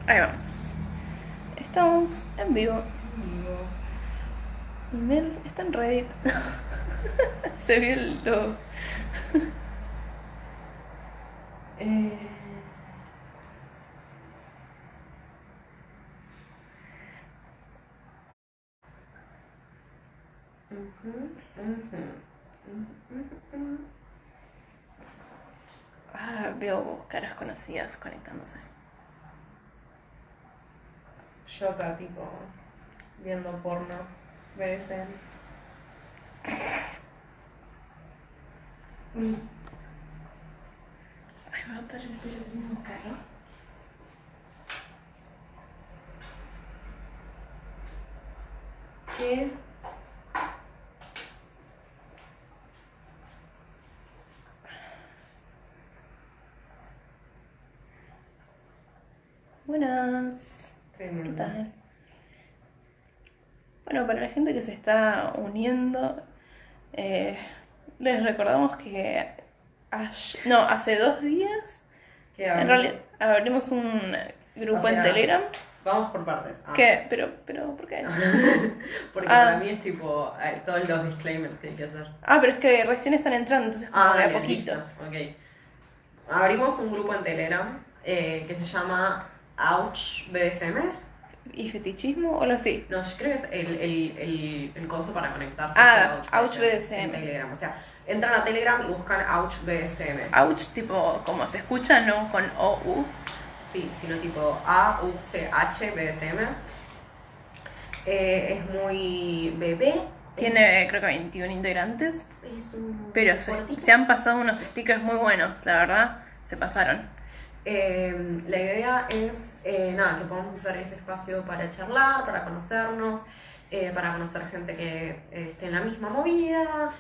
Ahí vamos. Estamos en vivo. Y Mel está en Reddit. Se vio el logo. Eh, ujú, ujú, ujú. Veo caras conocidas conectándose. Yo acá, tipo, viendo porno, BDSM. Ay, me va a botar el pelo del mismo carro. ¿Qué? Buenas. ¿Qué Tremendo. tal? Bueno, para la gente que se está uniendo, les recordamos que hace 2 días, ¿Qué en hablo? realidad, abrimos un grupo O sea, en Telegram. Vamos por partes. ¿Qué? ¿Por qué? Porque Ah. para mí es tipo todos los disclaimers que hay que hacer. Pero es que recién están entrando, entonces como de a Dale, poquito. listo. Ok. Abrimos un grupo en Telegram que se llama Ouch BDSM. ¿Y fetichismo o algo así? No, yo creo que es el coso para conectarse. Ouch En BDSM. Telegram. O sea, entran a Telegram y buscan Ouch BDSM. Ouch, tipo, como se escucha, no con OU. Sí, sino tipo AUCH BDSM. Es muy bebé. Tiene, creo que 21 integrantes. Es un Pero cortito. se han pasado unos stickers muy buenos, la verdad. Se pasaron. La idea es, nada, que podamos usar ese espacio para charlar, para conocernos, para conocer gente que esté en la misma movida,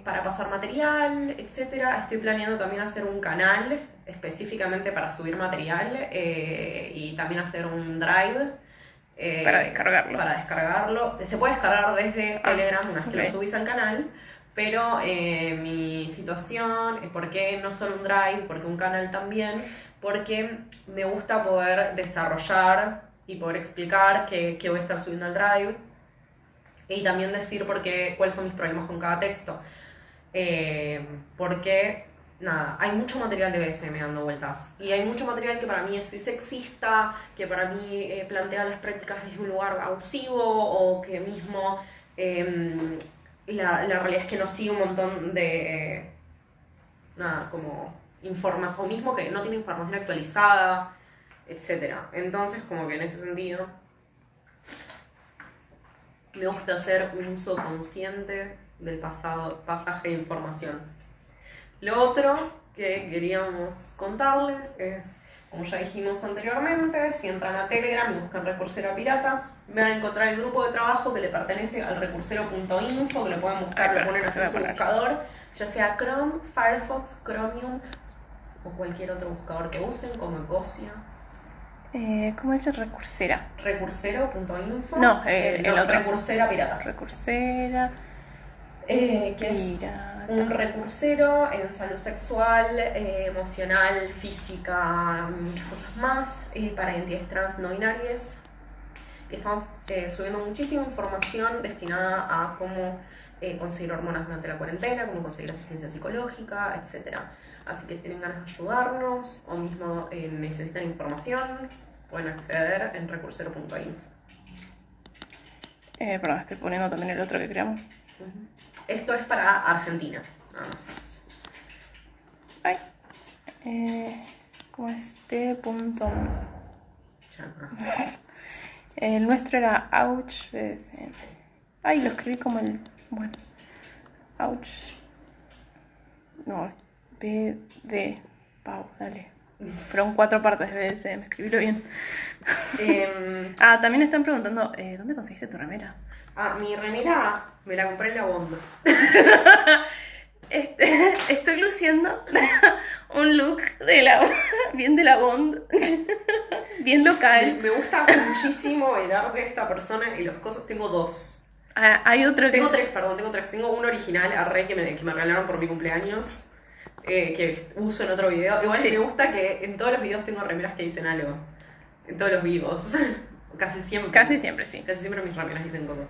para pasar material, etc. Estoy planeando también hacer un canal específicamente para subir material y también hacer un drive. Para descargarlo. Para descargarlo. Se puede descargar desde Telegram una vez que lo subís al canal, pero mi situación, ¿por qué no solo un drive? ¿Por qué un canal también? Porque me gusta poder desarrollar y poder explicar qué voy a estar subiendo al drive y también decir cuáles son mis problemas con cada texto. Porque nada, hay mucho material de BDSM dando vueltas. Y hay mucho material que para mí es sexista, que para mí plantea las prácticas desde un lugar abusivo, o que mismo la realidad es que nos sigue un montón de nada, como información, o mismo que no tiene información actualizada, etcétera. Entonces, como que en ese sentido, me gusta hacer un uso consciente del pasaje de información. Lo otro que queríamos contarles es, como ya dijimos anteriormente, si entran a Telegram y buscan Recursera Pirata, van a encontrar el grupo de trabajo que le pertenece al recursero.info, que lo pueden buscar, lo ponen así en su buscador, ya sea Chrome, Firefox, Chromium o cualquier otro buscador que usen, como Ecosia. ¿Cómo es el Recursera? Recursero.info. No, el otro. Recursera Pirata. Recursera. Que es un recursero en salud sexual, emocional, física, muchas cosas más, para identidades trans no binarias. Estamos subiendo muchísima información destinada a cómo conseguir hormonas durante la cuarentena, cómo conseguir asistencia psicológica, etc. Así que si tienen ganas de ayudarnos o mismo necesitan información, pueden acceder en recursero.info. Perdón, estoy poniendo también el otro que creamos. Esto es para Argentina, nada más. ¿Cómo es? T.com. Ya no. El nuestro era Ouch BDSM. Lo escribí como el... Bueno. Ouch. No, BD. Pau, dale. Fueron 4 partes de BDSM, escribílo bien. También están preguntando, ¿dónde conseguiste tu remera? Mi remera me la compré en la Bond. Estoy luciendo un look bien de la Bond, bien local. Me gusta muchísimo el arte de esta persona y los cosas. Tengo 2. Hay otro que tengo 3. Tengo uno original, que me regalaron por mi cumpleaños, que uso en otro video. Igual me gusta que en todos los videos tengo remeras que dicen algo. En todos los vivos. Casi siempre. Casi siempre, sí. Casi siempre mis remeras dicen cosas.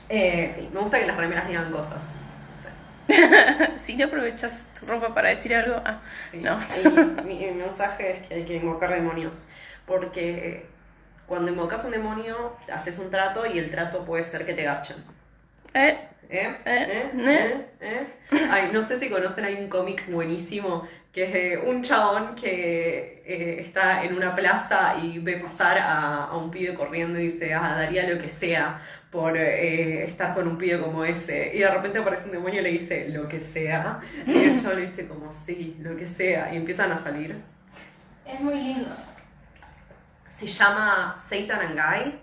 Sí, me gusta que las remeras digan cosas. Si no aprovechas tu ropa para decir algo, Sí. no. Y mi mensaje es que hay que invocar demonios. Porque cuando invocas un demonio, haces un trato y el trato puede ser que te garchen. Ay, no sé si conocen, hay un cómic buenísimo que es de un chabón que está en una plaza y ve pasar a un pibe corriendo y dice, daría lo que sea por estar con un pibe como ese. Y de repente aparece un demonio y le dice, lo que sea. Y el chabón le dice como, sí, lo que sea. Y empiezan a salir. Es muy lindo. Se llama Satan and Guy,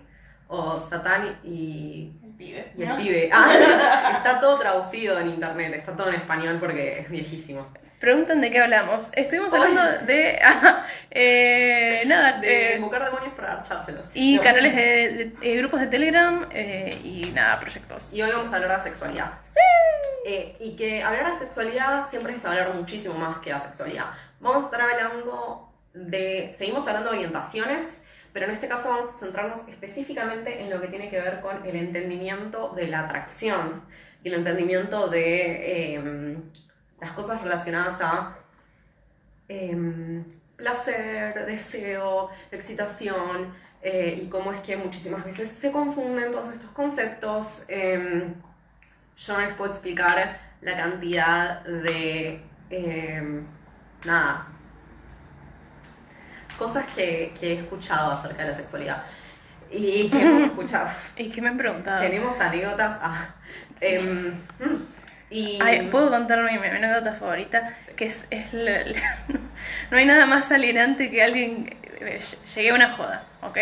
o Satán y El pibe. el pibe. Está todo traducido en internet, está todo en español porque es viejísimo. Preguntan de qué hablamos. Estuvimos hablando de... De invocar demonios para archárselos. Y No. canales de grupos de Telegram y nada, proyectos. Y hoy vamos a hablar de sexualidad. Sí. Y que hablar de sexualidad siempre es hablar muchísimo más que de sexualidad. Vamos a estar hablando seguimos hablando de orientaciones, pero en este caso vamos a centrarnos específicamente en lo que tiene que ver con el entendimiento de la atracción y el entendimiento de las cosas relacionadas a placer, deseo, excitación, y cómo es que muchísimas veces se confunden todos estos conceptos. Yo no les puedo explicar la cantidad de cosas que he escuchado acerca de la sexualidad y que hemos escuchado. ¿Y qué me han preguntado? Tenemos anécdotas. ¿Puedo contar mi anécdota favorita? Sí. Que es no hay nada más alienante que alguien... Llegué a una joda, ¿ok?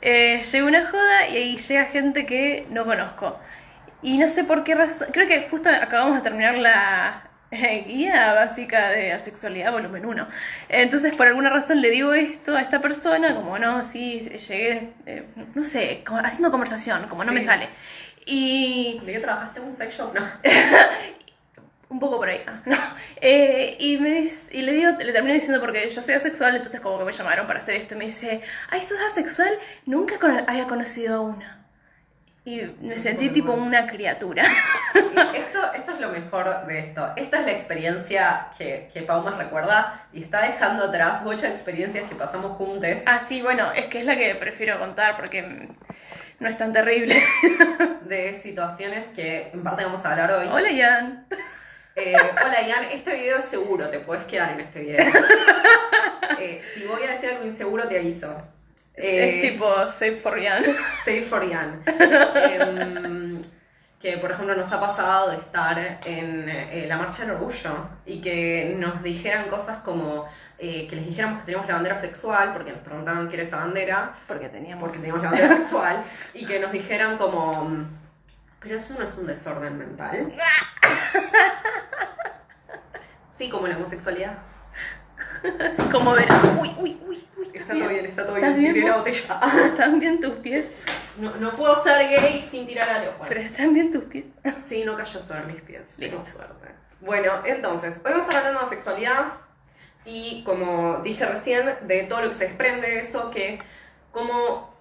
Llegué a una joda y ahí llega gente que no conozco. Y no sé por qué razón... Creo que justo acabamos de terminar la guía básica de asexualidad, volumen 1. Entonces, por alguna razón le digo esto a esta persona, como no, sí, llegué, no sé, haciendo conversación, como no me sale. Y... ¿De qué trabajaste en un sex shop? No. Un poco por ahí, no. Y le termino diciendo, porque yo soy asexual, entonces como que me llamaron para hacer esto, y me dice, ay, ¿sos asexual? Nunca había conocido a una. Y me sentí tipo una criatura. Esto es lo mejor de esto. Esta es la experiencia que Pau más recuerda y está dejando atrás muchas experiencias que pasamos juntos. Sí, bueno, es que es la que prefiero contar porque no es tan terrible. De situaciones que en parte vamos a hablar hoy. Hola, Ian. Hola, Ian. Este video es seguro, te puedes quedar en este video. Si voy a decir algo inseguro, te aviso. Es tipo Save for Ian. Save for Ian. Que por ejemplo nos ha pasado de estar en la Marcha del Orgullo y que nos dijeran cosas como que les dijéramos que teníamos la bandera sexual, porque nos preguntaban qué era esa bandera, porque teníamos la bandera sexual, y que nos dijeran como, pero eso no es un desorden mental. Sí, como la homosexualidad. Como verás. Uy. Está todo bien. ¿Estás bien? Tiré la botella. ¿Están bien tus pies? No puedo ser gay sin tirar algo. Bueno. ¿Pero están bien tus pies? Sí, no cayó sobre mis pies. Listo. Tengo suerte. Bueno, entonces, hoy vamos a estar hablando de sexualidad y, como dije recién, de todo lo que se desprende de eso, que como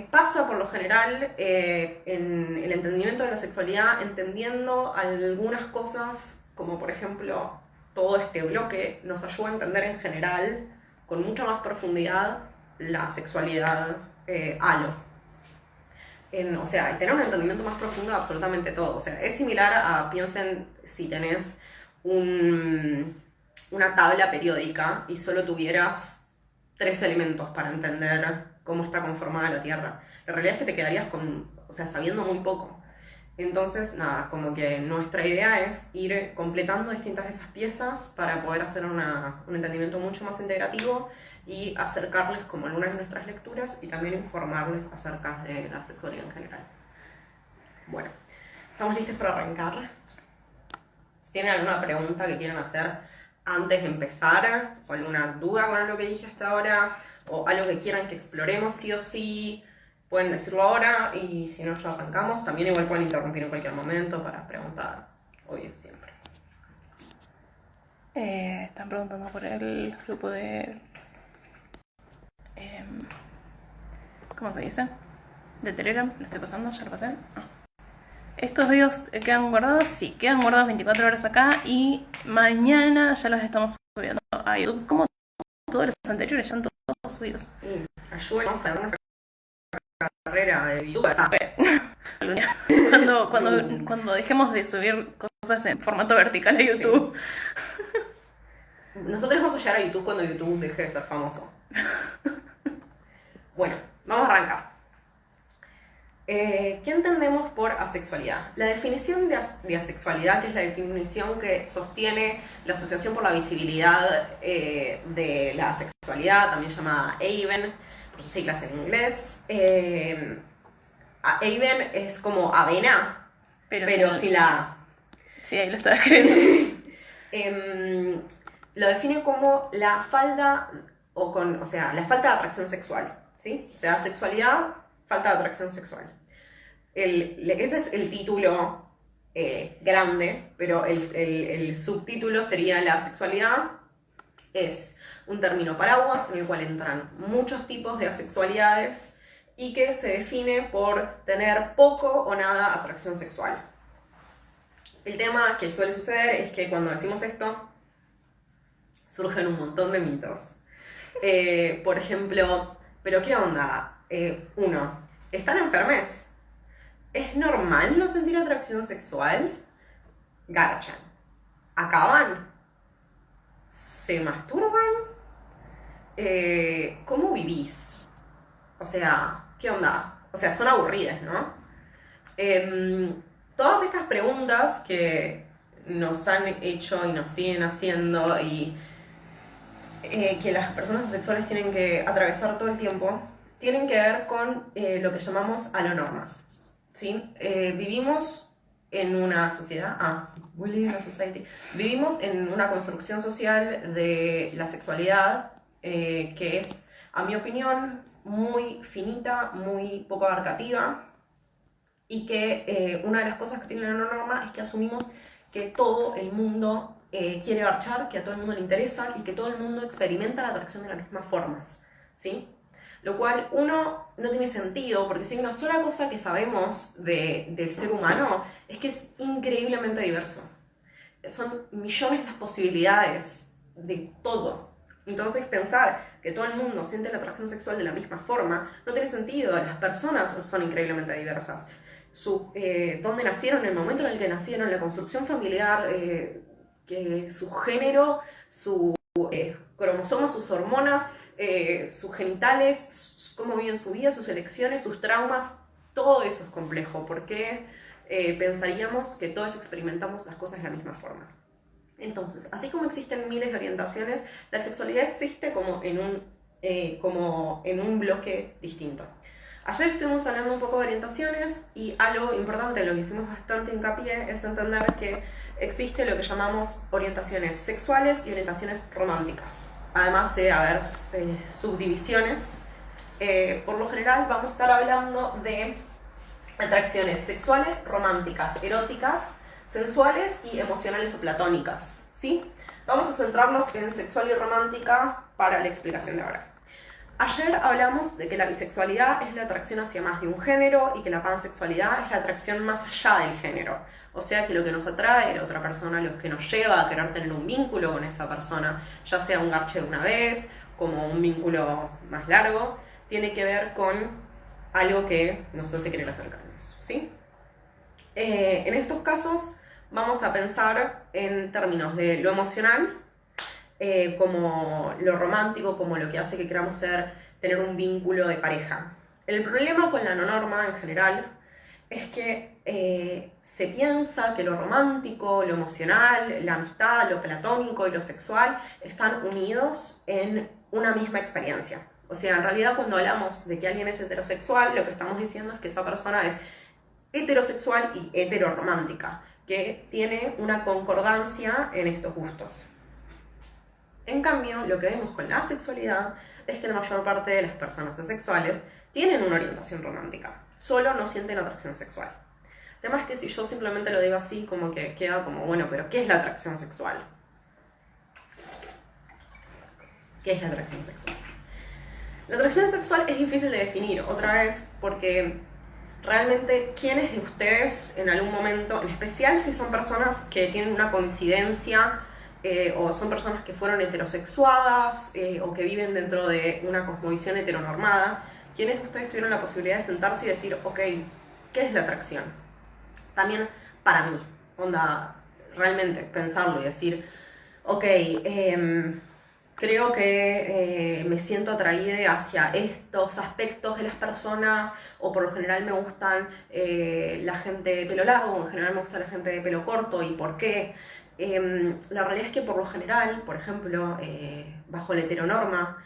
pasa por lo general en el entendimiento de la sexualidad, entendiendo algunas cosas, como por ejemplo todo este bloque, nos ayuda a entender en general, con mucha más profundidad, la sexualidad o sea, tener un entendimiento más profundo de absolutamente todo. O sea, es similar a, piensen, si tenés una tabla periódica y solo tuvieras 3 elementos para entender cómo está conformada la Tierra. La realidad es que te quedarías sabiendo muy poco. Entonces, nada, como que nuestra idea es ir completando distintas de esas piezas para poder hacer un entendimiento mucho más integrativo y acercarles como algunas de nuestras lecturas y también informarles acerca de la sexualidad en general. Bueno, ¿estamos listos para arrancar? Si tienen alguna pregunta que quieran hacer antes de empezar, o alguna duda con lo que dije hasta ahora, o algo que quieran que exploremos sí o sí, pueden decirlo ahora, y si no, ya arrancamos. También igual pueden interrumpir en cualquier momento para preguntar, obvio, siempre. Están preguntando por el grupo de ¿cómo se dice? De Telegram, lo estoy pasando, ya lo pasé. Estos videos quedan guardados, sí, quedan guardados 24 horas acá y mañana ya los estamos subiendo a YouTube, como todos los anteriores, ya están todos subidos. Sí, ayúdenos a dar una carrera de youtuber. Cuando dejemos de subir cosas en formato vertical a YouTube. Sí. Nosotros vamos a llegar a YouTube cuando YouTube deje de ser famoso. Bueno, vamos a arrancar. ¿Qué entendemos por asexualidad? La definición de asexualidad, que es la definición que sostiene la Asociación por la Visibilidad de la Asexualidad, también llamada AVEN, por sus siglas en inglés. AVEN es como avena, pero sin la A. Sí, ahí lo estaba escribiendo. Lo define como la falta, la falta de atracción sexual, ¿sí? O sea, sexualidad, falta de atracción sexual. Ese es el título grande, pero el subtítulo sería la sexualidad. Es un término paraguas en el cual entran muchos tipos de asexualidades y que se define por tener poco o nada atracción sexual. El tema que suele suceder es que cuando decimos esto, surgen un montón de mitos. Por ejemplo, ¿pero qué onda? Uno, ¿están enfermes? ¿Es normal no sentir atracción sexual? Garchan. ¿Acaban? ¿Se masturban? ¿Cómo vivís? O sea, ¿qué onda? O sea, son aburridas, ¿no? Todas estas preguntas que nos han hecho y nos siguen haciendo y que las personas asexuales tienen que atravesar todo el tiempo, tienen que ver con lo que llamamos alonorma, ¿sí? Vivimos en una sociedad, we live in a society, vivimos en una construcción social de la sexualidad que es, a mi opinión, muy finita, muy poco abarcativa, y que una de las cosas que tiene la norma es que asumimos que todo el mundo quiere garchar, que a todo el mundo le interesa y que todo el mundo experimenta la atracción de las mismas formas, ¿sí? Lo cual, uno, no tiene sentido, porque si hay una sola cosa que sabemos del ser humano es que es increíblemente diverso. Son millones las posibilidades de todo. Entonces pensar que todo el mundo siente la atracción sexual de la misma forma no tiene sentido. Las personas son increíblemente diversas. Dónde nacieron, el momento en el que nacieron, la construcción familiar, su género, su cromosomas, sus hormonas, sus genitales, cómo viven su vida, sus elecciones, sus traumas, todo eso es complejo. ¿Por qué pensaríamos que todos experimentamos las cosas de la misma forma? Entonces, así como existen miles de orientaciones, la sexualidad existe como en un bloque distinto. Ayer estuvimos hablando un poco de orientaciones y algo importante, lo que hicimos bastante hincapié, es entender que existe lo que llamamos orientaciones sexuales y orientaciones románticas. Además de haber subdivisiones, por lo general vamos a estar hablando de atracciones sexuales, románticas, eróticas, sensuales y emocionales o platónicas, ¿sí? Vamos a centrarnos en sexual y romántica para la explicación de ahora. Ayer hablamos de que la bisexualidad es la atracción hacia más de un género y que la pansexualidad es la atracción más allá del género. O sea que lo que nos atrae a la otra persona, lo que nos lleva a querer tener un vínculo con esa persona, ya sea un garche de una vez, como un vínculo más largo, tiene que ver con algo que nos hace querer acercarnos, ¿sí? En estos casos vamos a pensar en términos de lo emocional, como lo romántico, como lo que hace que queramos tener un vínculo de pareja. El problema con la no norma en general es que se piensa que lo romántico, lo emocional, la amistad, lo platónico y lo sexual están unidos en una misma experiencia. O sea, en realidad cuando hablamos de que alguien es heterosexual, lo que estamos diciendo es que esa persona es heterosexual y heteroromántica, que tiene una concordancia en estos gustos. En cambio, lo que vemos con la sexualidad es que la mayor parte de las personas asexuales tienen una orientación romántica, solo no sienten atracción sexual. Además es que si yo simplemente lo digo así, como que queda como, bueno, pero ¿qué es la atracción sexual? ¿Qué es la atracción sexual? La atracción sexual es difícil de definir, otra vez, porque realmente quiénes de ustedes en algún momento, en especial si son personas que tienen una coincidencia o son personas que fueron heterosexuadas o que viven dentro de una cosmovisión heteronormada, quiénes de ustedes tuvieron la posibilidad de sentarse y decir, ok, ¿qué es la atracción? También para mí, onda, realmente pensarlo y decir, ok, creo que me siento atraída hacia estos aspectos de las personas, o por lo general me gustan la gente de pelo largo, o en general me gusta la gente de pelo corto, ¿y por qué? La realidad es que por lo general, por ejemplo, bajo la heteronorma,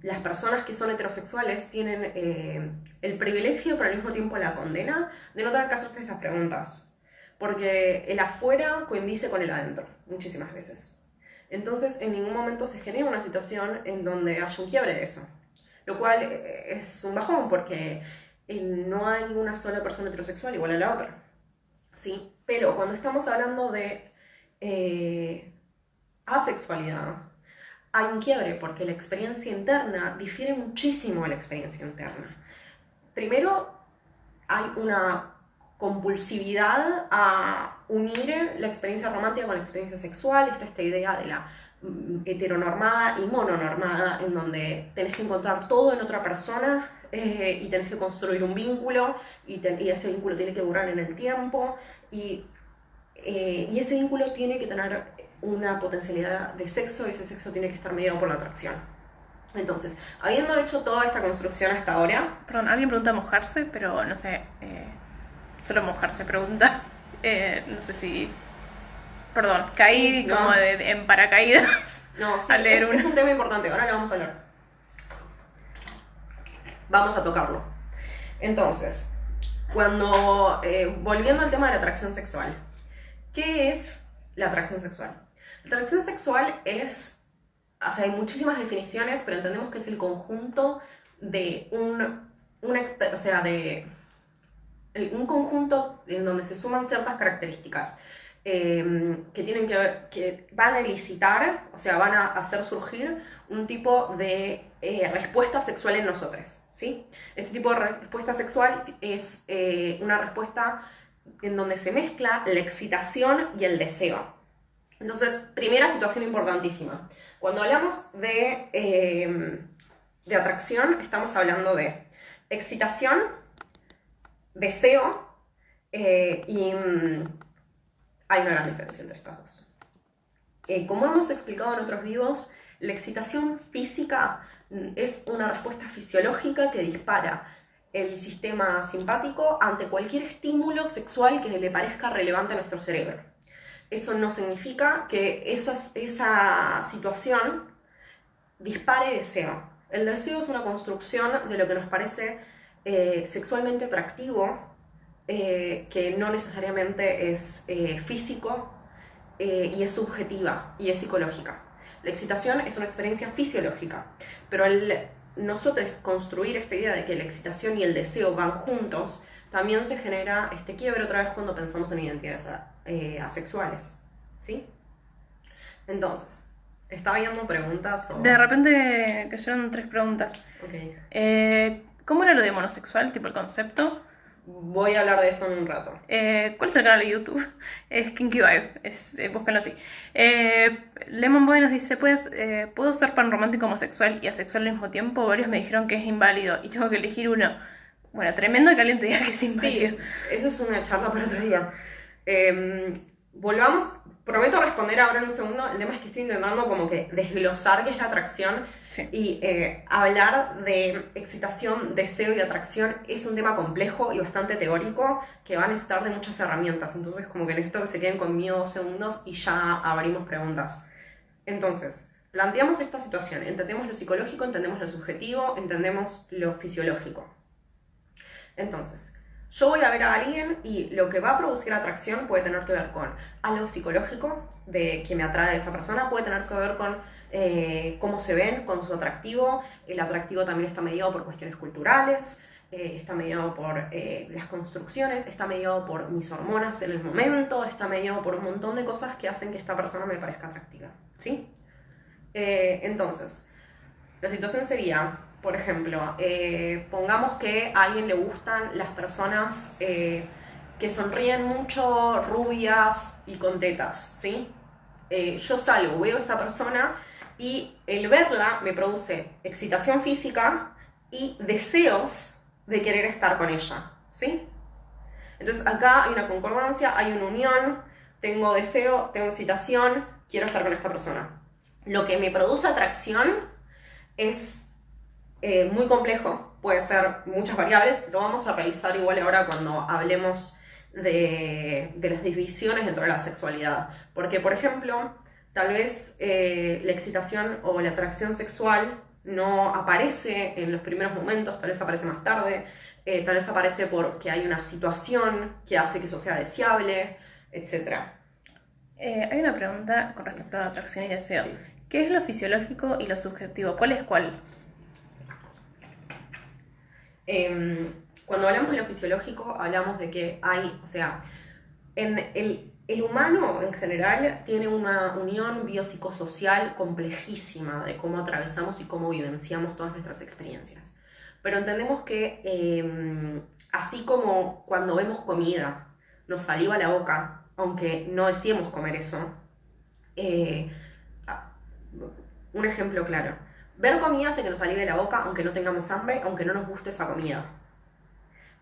las personas que son heterosexuales tienen el privilegio, pero al mismo tiempo la condena, de no tener que hacerse estas preguntas. Porque el afuera coincide con el adentro, muchísimas veces. Entonces, en ningún momento se genera una situación en donde haya un quiebre de eso. Lo cual es un bajón, porque no hay una sola persona heterosexual igual a la otra. ¿Sí? Pero cuando estamos hablando de asexualidad, hay un quiebre, porque la experiencia interna difiere muchísimo de la experiencia interna. Primero, hay una compulsividad a unir la experiencia romántica con la experiencia sexual. Está esta idea de la heteronormada y mononormada, en donde tenés que encontrar todo en otra persona y tenés que construir un vínculo y ese vínculo tiene que durar en el tiempo y ese vínculo tiene que tener una potencialidad de sexo y ese sexo tiene que estar mediado por la atracción. Entonces, habiendo hecho toda esta construcción hasta ahora... Perdón, alguien pregunta mojarse, pero no sé... Solo mojarse pregunta. No sé si... Perdón, caí sí, no. como en paracaídas. No, sí, a leer es un tema importante. Ahora lo vamos a hablar. Vamos a tocarlo. Entonces, cuando... volviendo al tema de la atracción sexual. ¿Qué es la atracción sexual? La atracción sexual es... O sea, hay muchísimas definiciones, pero entendemos que es el conjunto de un conjunto en donde se suman ciertas características que van a elicitar, o sea, van a hacer surgir un tipo de respuesta sexual en nosotros, ¿sí? Este tipo de respuesta sexual es una respuesta en donde se mezcla la excitación y el deseo. Entonces, primera situación importantísima. Cuando hablamos de atracción, estamos hablando de excitación, deseo y hay una gran diferencia entre estas dos. Como hemos explicado en otros vivos, la excitación física es una respuesta fisiológica que dispara el sistema simpático ante cualquier estímulo sexual que le parezca relevante a nuestro cerebro. Eso no significa que esa situación dispare deseo. El deseo es una construcción de lo que nos parece sexualmente atractivo, que no necesariamente es físico y es subjetiva y es psicológica. La excitación es una experiencia fisiológica, pero nosotros construir esta idea de que la excitación y el deseo van juntos, también se genera este quiebre otra vez cuando pensamos en identidades asexuales, ¿sí? Entonces, ¿está viendo preguntas? O... De repente cayeron 3 preguntas. Okay. ¿Cómo era lo de monosexual, tipo el concepto? Voy a hablar de eso en un rato. ¿Cuál es el canal de YouTube? Es Kinky Vibe, búscanlo así. Lemon Boy nos dice, ¿puedo ser pan romántico homosexual y asexual al mismo tiempo? Varios me dijeron que es inválido y tengo que elegir uno. Bueno, tremendo caliente diga que es inválido. Sí, eso es una charla para otro día. Volvamos, prometo responder ahora en un segundo. El tema es que estoy intentando como que desglosar qué es la atracción. Sí. Y hablar de excitación, deseo y atracción es un tema complejo y bastante teórico que va a necesitar de muchas herramientas. Entonces como que necesito que se queden conmigo 2 segundos y ya abrimos preguntas. Entonces, planteamos esta situación. Entendemos lo psicológico, entendemos lo subjetivo, entendemos lo fisiológico. Entonces, yo voy a ver a alguien y lo que va a producir atracción puede tener que ver con algo psicológico de que me atrae a esa persona, puede tener que ver con cómo se ven, con su atractivo. El atractivo también está mediado por cuestiones culturales, está mediado por las construcciones, está mediado por mis hormonas en el momento, está mediado por un montón de cosas que hacen que esta persona me parezca atractiva, ¿sí? Entonces, La situación sería, por ejemplo, pongamos que a alguien le gustan las personas que sonríen mucho, rubias y con tetas, ¿sí? Yo salgo, veo a esa persona y el verla me produce excitación física y deseos de querer estar con ella, ¿sí? Entonces acá hay una concordancia, hay una unión, tengo deseo, tengo excitación, quiero estar con esta persona. Lo que me produce atracción es muy complejo, puede ser muchas variables, lo vamos a revisar igual ahora cuando hablemos de las divisiones dentro de la sexualidad. Porque, por ejemplo, tal vez la excitación o la atracción sexual no aparece en los primeros momentos, tal vez aparece más tarde, tal vez aparece porque hay una situación que hace que eso sea deseable, etc. Hay una pregunta con respecto a atracción y deseo. Sí. ¿Qué es lo fisiológico y lo subjetivo? ¿Cuál es cuál? Cuando hablamos de lo fisiológico, hablamos de que hay, o sea, en el humano en general tiene una unión biopsicosocial complejísima de cómo atravesamos y cómo vivenciamos todas nuestras experiencias. Pero entendemos que así como cuando vemos comida, nos saliva la boca, aunque no deseemos comer eso, un ejemplo claro. Ver comida hace que nos salive la boca aunque no tengamos hambre, aunque no nos guste esa comida.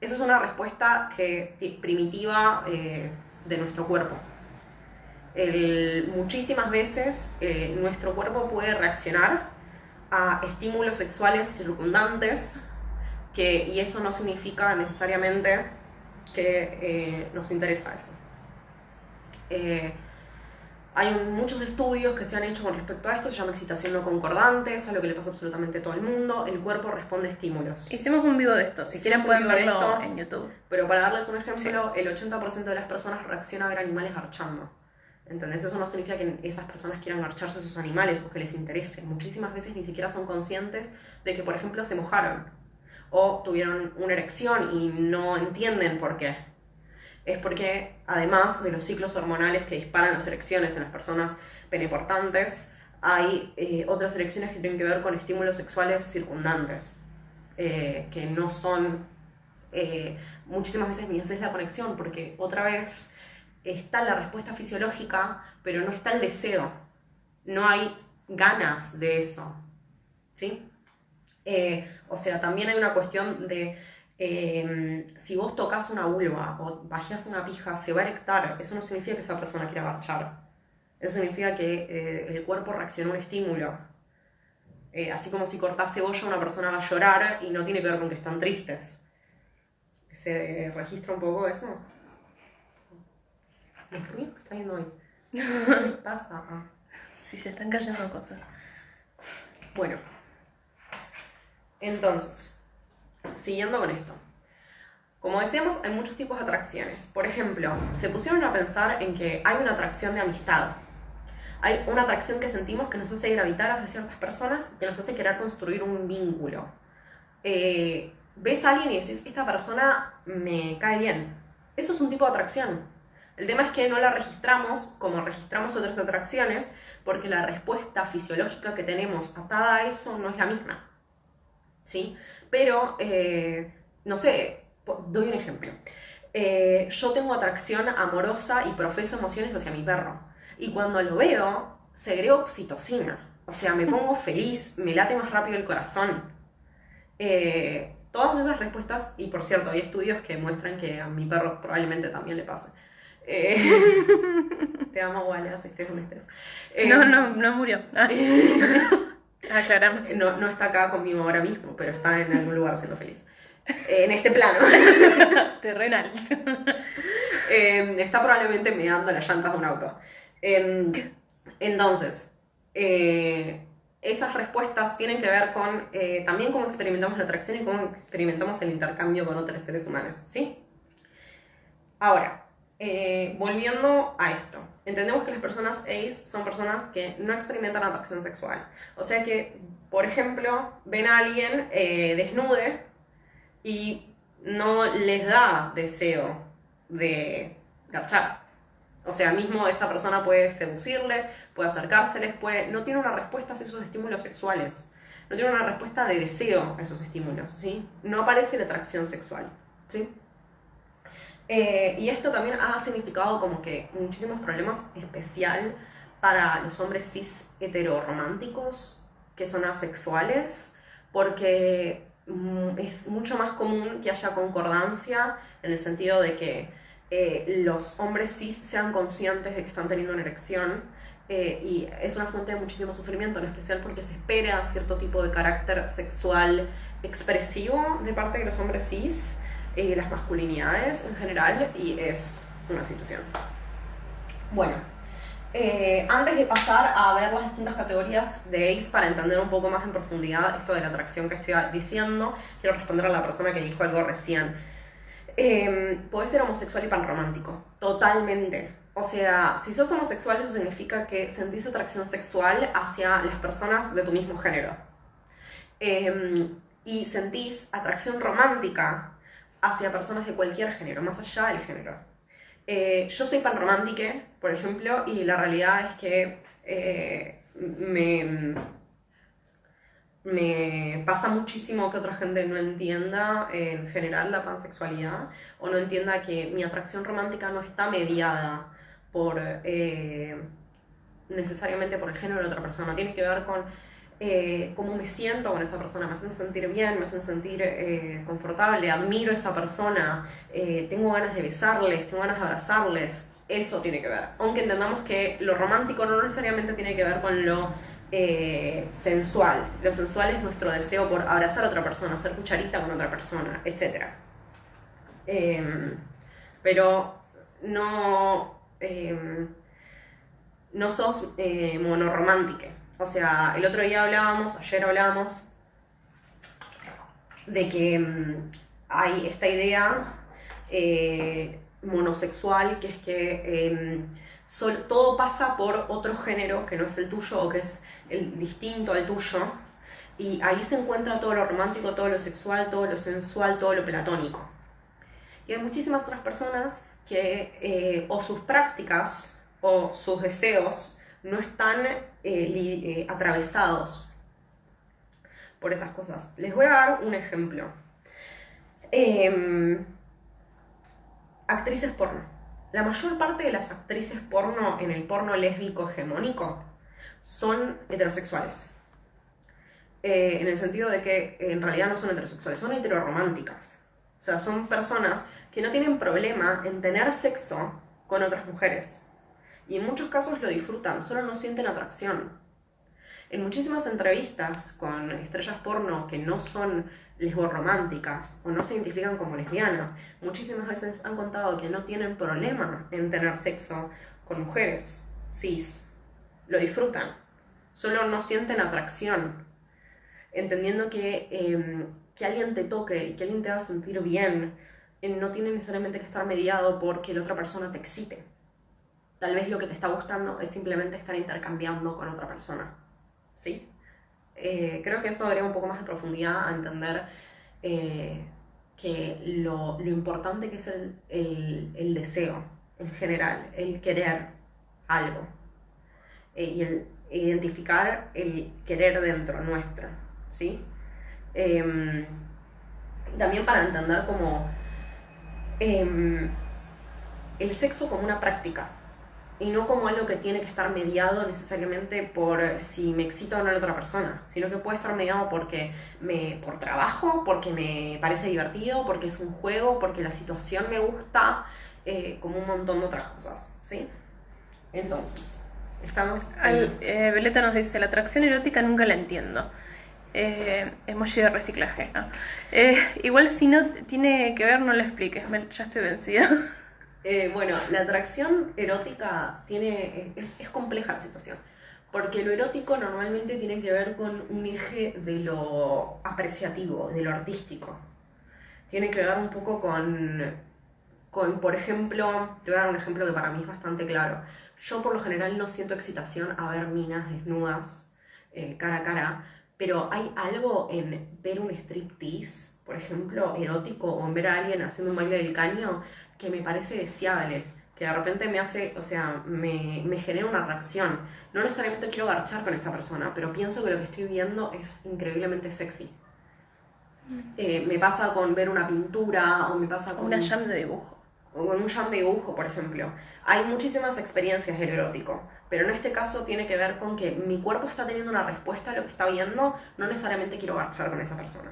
Esa es una respuesta primitiva de nuestro cuerpo. Muchísimas veces nuestro cuerpo puede reaccionar a estímulos sexuales circundantes y eso no significa necesariamente que nos interesa eso. Hay muchos estudios que se han hecho con respecto a esto, se llama excitación no concordante, es algo que le pasa absolutamente a todo el mundo, el cuerpo responde a estímulos. Hicimos un vivo de esto, si quieren pueden verlo en YouTube. Pero para darles un ejemplo, sí. El 80% de las personas reacciona a ver animales garchando. ¿Entendés? Eso no significa que esas personas quieran garcharse a sus animales o que les interese. Muchísimas veces ni siquiera son conscientes de que, por ejemplo, se mojaron o tuvieron una erección y no entienden por qué. Es porque, además de los ciclos hormonales que disparan las erecciones en las personas peneportantes, hay otras erecciones que tienen que ver con estímulos sexuales circundantes, que no son, muchísimas veces ni haces la conexión, porque otra vez está la respuesta fisiológica, pero no está el deseo, no hay ganas de eso, ¿sí? O sea, también hay una cuestión de si vos tocas una vulva o bajeas una pija, se va a erectar. Eso no significa que esa persona quiera garchar. Eso significa que el cuerpo reacciona a un estímulo. Así como si cortás cebolla, una persona va a llorar y no tiene que ver con que están tristes. ¿Se registra un poco eso? Los ruidos que está viendo hoy. ¿Qué pasa? Sí, se están cayendo cosas. Bueno. Entonces, siguiendo con esto. Como decíamos, hay muchos tipos de atracciones. Por ejemplo, se pusieron a pensar en que hay una atracción de amistad. Hay una atracción que sentimos que nos hace gravitar hacia ciertas personas, que nos hace querer construir un vínculo. Ves a alguien y decís, esta persona me cae bien. Eso es un tipo de atracción. El tema es que no la registramos como registramos otras atracciones, porque la respuesta fisiológica que tenemos atada a eso no es la misma. ¿Sí? Pero, no sé, doy un ejemplo. Yo tengo atracción amorosa y profeso emociones hacia mi perro. Y cuando lo veo, segrego oxitocina. O sea, me pongo feliz, me late más rápido el corazón. Todas esas respuestas, y por cierto, hay estudios que muestran que a mi perro probablemente también le pase. Te amo, Wallace, estés donde estés. No murió. Aclaramos. No está acá conmigo ahora mismo, pero está en algún lugar siendo feliz. En este plano. Terrenal. Está probablemente meando las llantas de un auto. Entonces, esas respuestas tienen que ver con también cómo experimentamos la atracción y cómo experimentamos el intercambio con otros seres humanos, ¿sí? Ahora, volviendo a esto, entendemos que las personas ace son personas que no experimentan atracción sexual. O sea que, por ejemplo, ven a alguien desnude y no les da deseo de garchar. O sea, mismo esa persona puede seducirles, puede acercárseles, no tiene una respuesta a esos estímulos sexuales. no tiene una respuesta de deseo a esos estímulos, ¿sí? No aparece la atracción sexual, ¿sí? Y esto también ha significado como que muchísimos problemas, especial para los hombres cis heterorománticos que son asexuales, porque es mucho más común que haya concordancia en el sentido de que los hombres cis sean conscientes de que están teniendo una erección, y es una fuente de muchísimo sufrimiento, en especial porque se espera cierto tipo de carácter sexual expresivo de parte de los hombres cis, las masculinidades en general, y es una situación. Bueno, antes de pasar a ver las distintas categorías de ACE para entender un poco más en profundidad esto de la atracción que estoy diciendo, quiero responder a la persona que dijo algo recién. Podés ser homosexual y panromántico, totalmente. O sea, si sos homosexual, eso significa que sentís atracción sexual hacia las personas de tu mismo género. Y sentís atracción romántica hacia personas de cualquier género, más allá del género. Yo soy panromántique, por ejemplo, y la realidad es que me pasa muchísimo que otra gente no entienda en general la pansexualidad, o no entienda que mi atracción romántica no está mediada por necesariamente por el género de otra persona, tiene que ver con cómo me siento con esa persona, me hacen sentir bien, me hacen sentir confortable, admiro a esa persona, tengo ganas de besarles, tengo ganas de abrazarles, eso tiene que ver. Aunque entendamos que lo romántico no necesariamente tiene que ver con lo sensual. Lo sensual es nuestro deseo por abrazar a otra persona, hacer cucharita con otra persona, etc. Pero no, no sos monoromántica. O sea, el otro día ayer hablábamos de que hay esta idea monosexual, que es que todo pasa por otro género que no es el tuyo, o que es el distinto al tuyo, y ahí se encuentra todo lo romántico, todo lo sexual, todo lo sensual, todo lo platónico. Y hay muchísimas otras personas que o sus prácticas o sus deseos no están atravesados por esas cosas. Les voy a dar un ejemplo. Actrices porno. La mayor parte de las actrices porno en el porno lésbico hegemónico son heterosexuales. En el sentido de que en realidad no son heterosexuales, son heterorománticas. O sea, son personas que no tienen problema en tener sexo con otras mujeres. Y en muchos casos lo disfrutan, solo no sienten atracción. En muchísimas entrevistas con estrellas porno que no son lesborománticas o no se identifican como lesbianas, muchísimas veces han contado que no tienen problema en tener sexo con mujeres cis. Lo disfrutan, solo no sienten atracción. Entendiendo que alguien te toque y que alguien te haga sentir bien no tiene necesariamente que estar mediado porque la otra persona te excite. Tal vez lo que te está gustando es simplemente estar intercambiando con otra persona, ¿sí? Creo que eso daría un poco más de profundidad a entender que lo importante que es el deseo en general, el querer algo, y el identificar el querer dentro nuestro, ¿sí? También para entender como el sexo como una práctica y no como algo que tiene que estar mediado necesariamente por si me excita o no la otra persona, sino que puede estar mediado por trabajo, porque me parece divertido, porque es un juego, porque la situación me gusta, como un montón de otras cosas, ¿sí? Entonces, estamos... Violeta nos dice, la atracción erótica nunca la entiendo. Emoji de reciclaje, ¿no? Igual si no tiene que ver, no lo expliques, ya estoy vencida. Bueno, la atracción erótica es compleja la situación, porque lo erótico normalmente tiene que ver con un eje de lo apreciativo, de lo artístico. Tiene que ver un poco con, por ejemplo, te voy a dar un ejemplo que para mí es bastante claro. Yo por lo general no siento excitación a ver minas desnudas, cara a cara, pero hay algo en ver un striptease, por ejemplo, erótico, o en ver a alguien haciendo un baile del caño, que me parece deseable, que de repente me hace, o sea, me genera una reacción. No necesariamente quiero garchar con esa persona, pero pienso que lo que estoy viendo es increíblemente sexy. Me pasa con ver una pintura, o me pasa con... Una jam de dibujo. O con un jam de dibujo, por ejemplo. Hay muchísimas experiencias del erótico, pero en este caso tiene que ver con que mi cuerpo está teniendo una respuesta a lo que está viendo, no necesariamente quiero garchar con esa persona,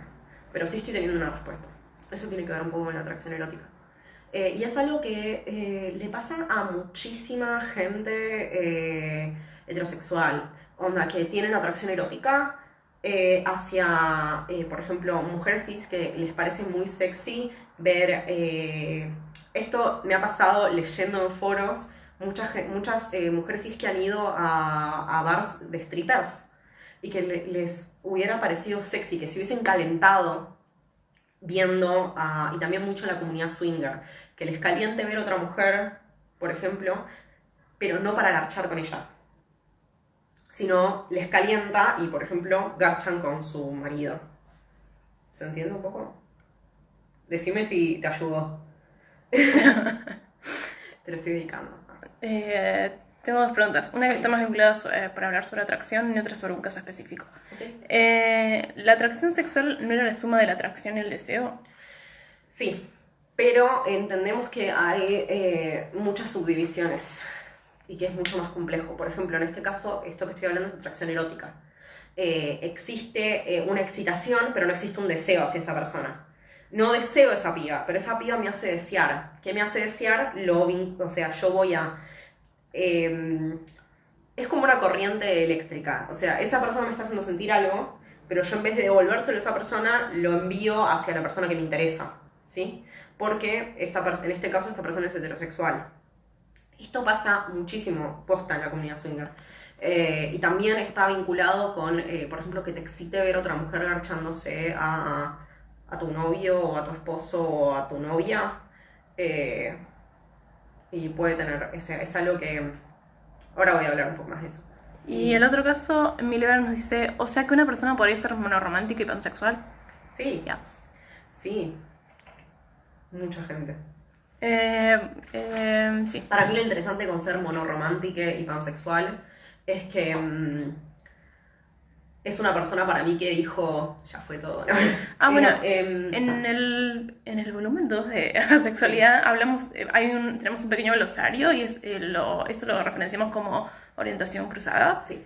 pero sí estoy teniendo una respuesta. Eso tiene que ver un poco con la atracción erótica. Y es algo que le pasa a muchísima gente heterosexual, onda, que tienen atracción erótica hacia, por ejemplo, mujeres cis que les parece muy sexy ver... esto me ha pasado leyendo en foros, muchas mujeres cis que han ido a bars de strippers y que les hubiera parecido sexy, que se hubiesen calentado viendo, y también mucho la comunidad swinger, que les caliente ver a otra mujer, por ejemplo, pero no para garchar con ella, sino les calienta y, por ejemplo, garchan con su marido. ¿Se entiende un poco? Decime si te ayudó. Te lo estoy dedicando. Tengo dos preguntas. Una que está más vinculada para hablar sobre atracción y otra sobre un caso específico. Okay. ¿La atracción sexual no era la suma de la atracción y el deseo? Sí, pero entendemos que hay muchas subdivisiones y que es mucho más complejo. Por ejemplo, en este caso, esto que estoy hablando es de atracción erótica. Existe una excitación, pero no existe un deseo hacia esa persona. No deseo esa piba, pero esa piba me hace desear. ¿Qué me hace desear? O sea, yo voy a... es como una corriente eléctrica. O sea, esa persona me está haciendo sentir algo, pero yo en vez de devolvérselo a esa persona, lo envío hacia la persona que me interesa, ¿sí? Porque en este caso esta persona es heterosexual. Esto pasa muchísimo, posta, en la comunidad swinger. Y también está vinculado con, por ejemplo, que te excite ver a otra mujer garchándose a tu novio o a tu esposo o a tu novia. Y puede tener, es algo que... Ahora voy a hablar un poco más de eso. Y el otro caso, Milibert nos dice, o sea que una persona podría ser monorromántica y pansexual. Sí. Yes. Sí. Mucha gente. Sí. Para mí lo interesante con ser monorromántica y pansexual es que es una persona para mí que dijo, ya fue todo, ¿no? Bueno, en el volumen 2 de asexualidad hablamos, tenemos un pequeño glosario y eso lo referenciamos como orientación cruzada. Sí.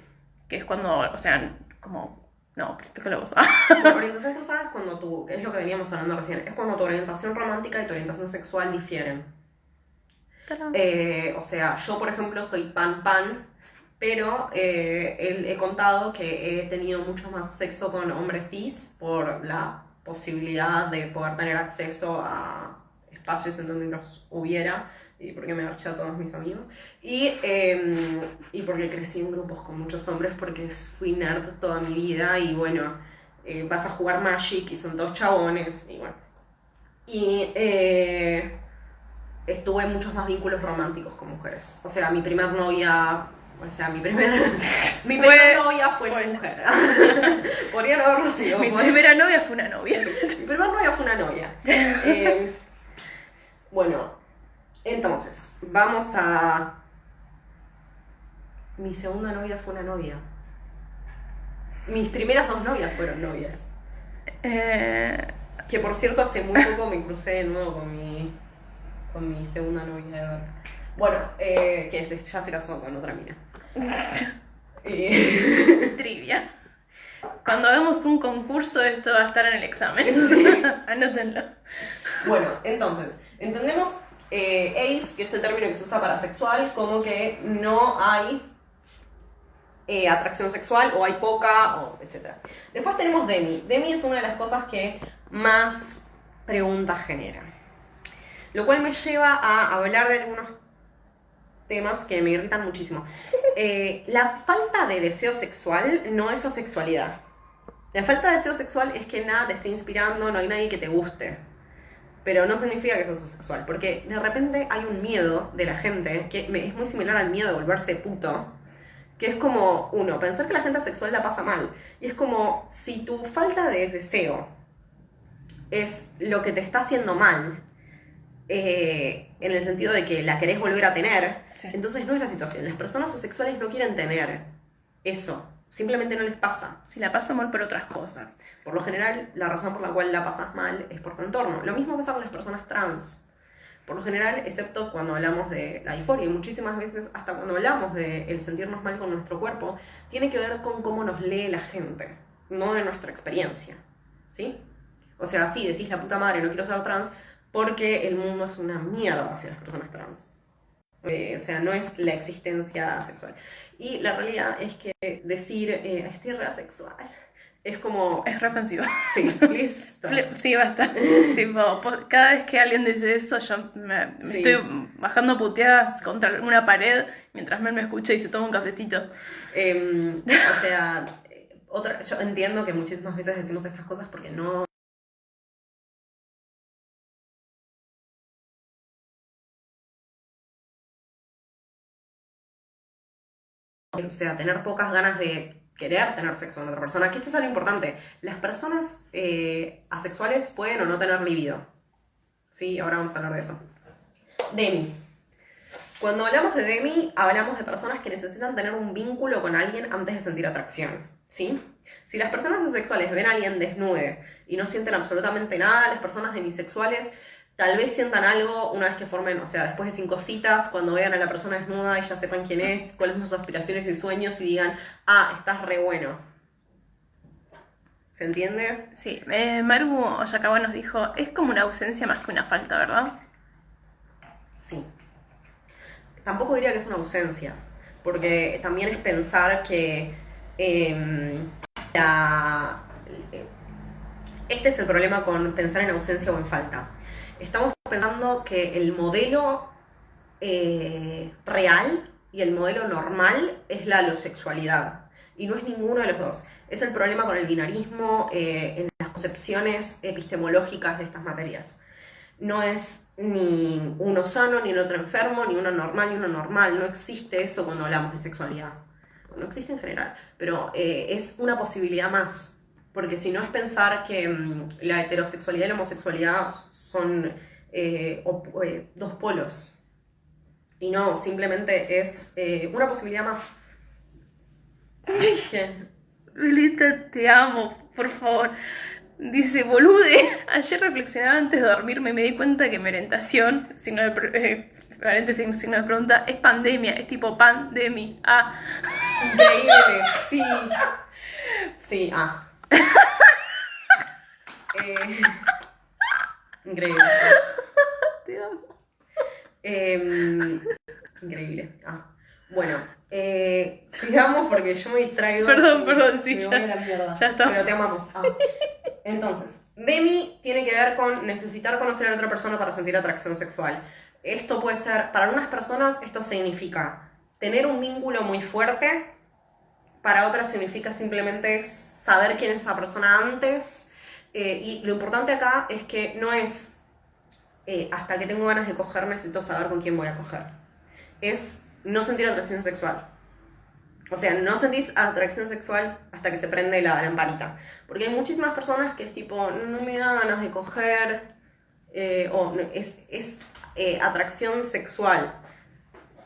Que es cuando, o sea, como... No, explícalo vos. Bueno, orientación cruzada es cuando es lo que veníamos hablando recién, es cuando tu orientación romántica y tu orientación sexual difieren. O sea, yo por ejemplo soy pan, pero he contado que he tenido mucho más sexo con hombres cis por la posibilidad de poder tener acceso a espacios en donde los hubiera, y porque me garché a todos mis amigos, y porque crecí en grupos con muchos hombres, porque fui nerd toda mi vida, y bueno, vas a jugar Magic y son todos chabones, y bueno. Y estuve en muchos más vínculos románticos con mujeres. O sea, mi primera novia fue mujer. Podría no haberlo sido. Mi primera novia fue una novia. Mi primera novia fue una novia. Bueno, entonces, vamos a... Mi segunda novia fue una novia. Mis primeras 2 novias fueron novias. Que por cierto, hace muy poco me crucé de nuevo con mi segunda novia de verdad. Bueno, que ya se casó con otra mina. Trivia. Cuando hagamos un concurso, esto va a estar en el examen. Sí. Anótenlo. Bueno, entonces, entendemos ace, que es el término que se usa para sexual, como que no hay atracción sexual, o hay poca, etc. Después tenemos demi. Demi es una de las cosas que más preguntas genera. Lo cual me lleva a hablar de algunos temas que me irritan muchísimo. La falta de deseo sexual no es asexualidad. La falta de deseo sexual es que nada te esté inspirando, no hay nadie que te guste. Pero no significa que sos asexual, porque de repente hay un miedo de la gente, que es muy similar al miedo de volverse puto, que es como, pensar que la gente asexual la pasa mal. Y es como, si tu falta de deseo es lo que te está haciendo mal, en el sentido de que la querés volver a tener, Sí. entonces no es la situación. Las personas asexuales no quieren tener eso, simplemente no les pasa. Si la paso mal por otras cosas. Por lo general, la razón por la cual la pasas mal es por tu entorno. Lo mismo pasa con las personas trans. Por lo general, excepto cuando hablamos de la disforia, y muchísimas veces hasta cuando hablamos de el sentirnos mal con nuestro cuerpo, tiene que ver con cómo nos lee la gente, no de nuestra experiencia, ¿sí? O sea, sí, decís la puta madre, no quiero ser trans, porque el mundo es una mierda hacia las personas trans. O sea, no es la existencia sexual. Y la realidad es que decir estoy re asexual es como... Es re ofensivo. Sí, please stop. Sí, basta. Tipo, cada vez que alguien dice eso, yo me Sí. estoy bajando puteadas contra una pared mientras Mel me escucha y se toma un cafecito. O sea, yo entiendo que muchísimas veces decimos estas cosas porque no... O sea, tener pocas ganas de querer tener sexo con otra persona, que esto es algo importante. Las personas asexuales pueden o no tener libido. Sí, ahora vamos a hablar de eso. Demi. Cuando hablamos de Demi, hablamos de personas que necesitan tener un vínculo con alguien antes de sentir atracción, ¿sí? Si las personas asexuales ven a alguien desnude y no sienten absolutamente nada, las personas demisexuales tal vez sientan algo una vez que formen, o sea, después de 5 citas, cuando vean a la persona desnuda y ya sepan quién es, cuáles son sus aspiraciones y sueños y digan, ah, estás re bueno. ¿Se entiende? Sí, Maru Oyakawa nos dijo, es como una ausencia más que una falta, ¿verdad? Sí. Tampoco diría que es una ausencia, porque también es pensar que este es el problema con pensar en ausencia o en falta. Estamos pensando que el modelo real y el modelo normal es la alosexualidad, y no es ninguno de los dos. Es el problema con el binarismo en las concepciones epistemológicas de estas materias. No es ni uno sano, ni el otro enfermo, ni uno normal, ni uno normal. No existe eso cuando hablamos de sexualidad. No existe en general, pero es una posibilidad más. Porque si no es pensar que la heterosexualidad y la homosexualidad son dos polos. Y no, simplemente es una posibilidad más. ¿Qué? Violeta, te amo, por favor. Dice, bolude, ayer reflexionaba antes de dormirme y me di cuenta que mi orientación, paréntesis, signo de pregunta, es pandemia, es tipo pandemia. Ah. Increíble, sí. Sí, increíble. Te amo. Increíble. Bueno, sigamos porque yo me distraigo. Perdón, sí, me ya. voy a la mierda. Ya está. Pero te amamos. Entonces, Demi tiene que ver con necesitar conocer a la otra persona para sentir atracción sexual. Esto puede ser, para algunas personas, esto significa tener un vínculo muy fuerte. Para otras significa simplemente saber quién es esa persona antes. Y lo importante acá es que no es hasta que tengo ganas de coger necesito saber con quién voy a coger. Es no sentir atracción sexual. O sea, no sentís atracción sexual hasta que se prende la lamparita. Porque hay muchísimas personas que es tipo, no me da ganas de coger, o es atracción sexual.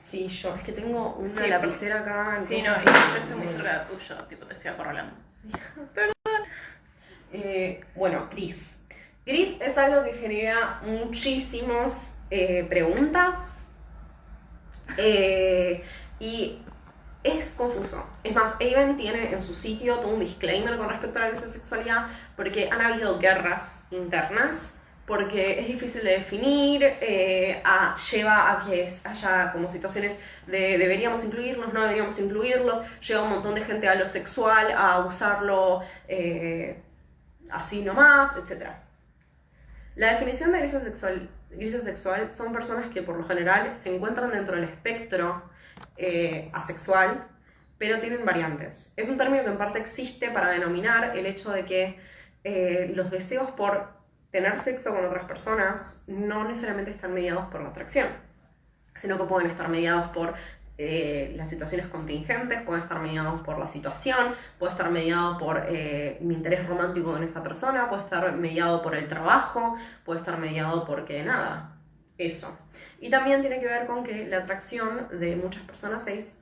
Sí, yo es que tengo una Sí, lapicera acá. Sí, no, entonces- y yo estoy muy cerca de tuyo, tipo, te estoy acorralando. Bueno, gris. Gris es algo que genera muchísimas preguntas y es confuso. Es más, Avon tiene en su sitio todo un disclaimer con respecto a la bisexualidad porque han habido guerras internas, porque es difícil de definir, lleva a que haya como situaciones de deberíamos incluirlos, no deberíamos incluirlos, lleva un montón de gente a lo sexual, a usarlo así nomás, etc. La definición de gris asexual son personas que por lo general se encuentran dentro del espectro asexual, pero tienen variantes. Es un término que en parte existe para denominar el hecho de que los deseos por tener sexo con otras personas no necesariamente están mediados por la atracción, sino que pueden estar mediados por las situaciones contingentes, pueden estar mediados por la situación, puede estar mediado por mi interés romántico en esa persona, puede estar mediado por el trabajo, puede estar mediado porque nada, Eso. Y también tiene que ver con que la atracción de muchas personas es,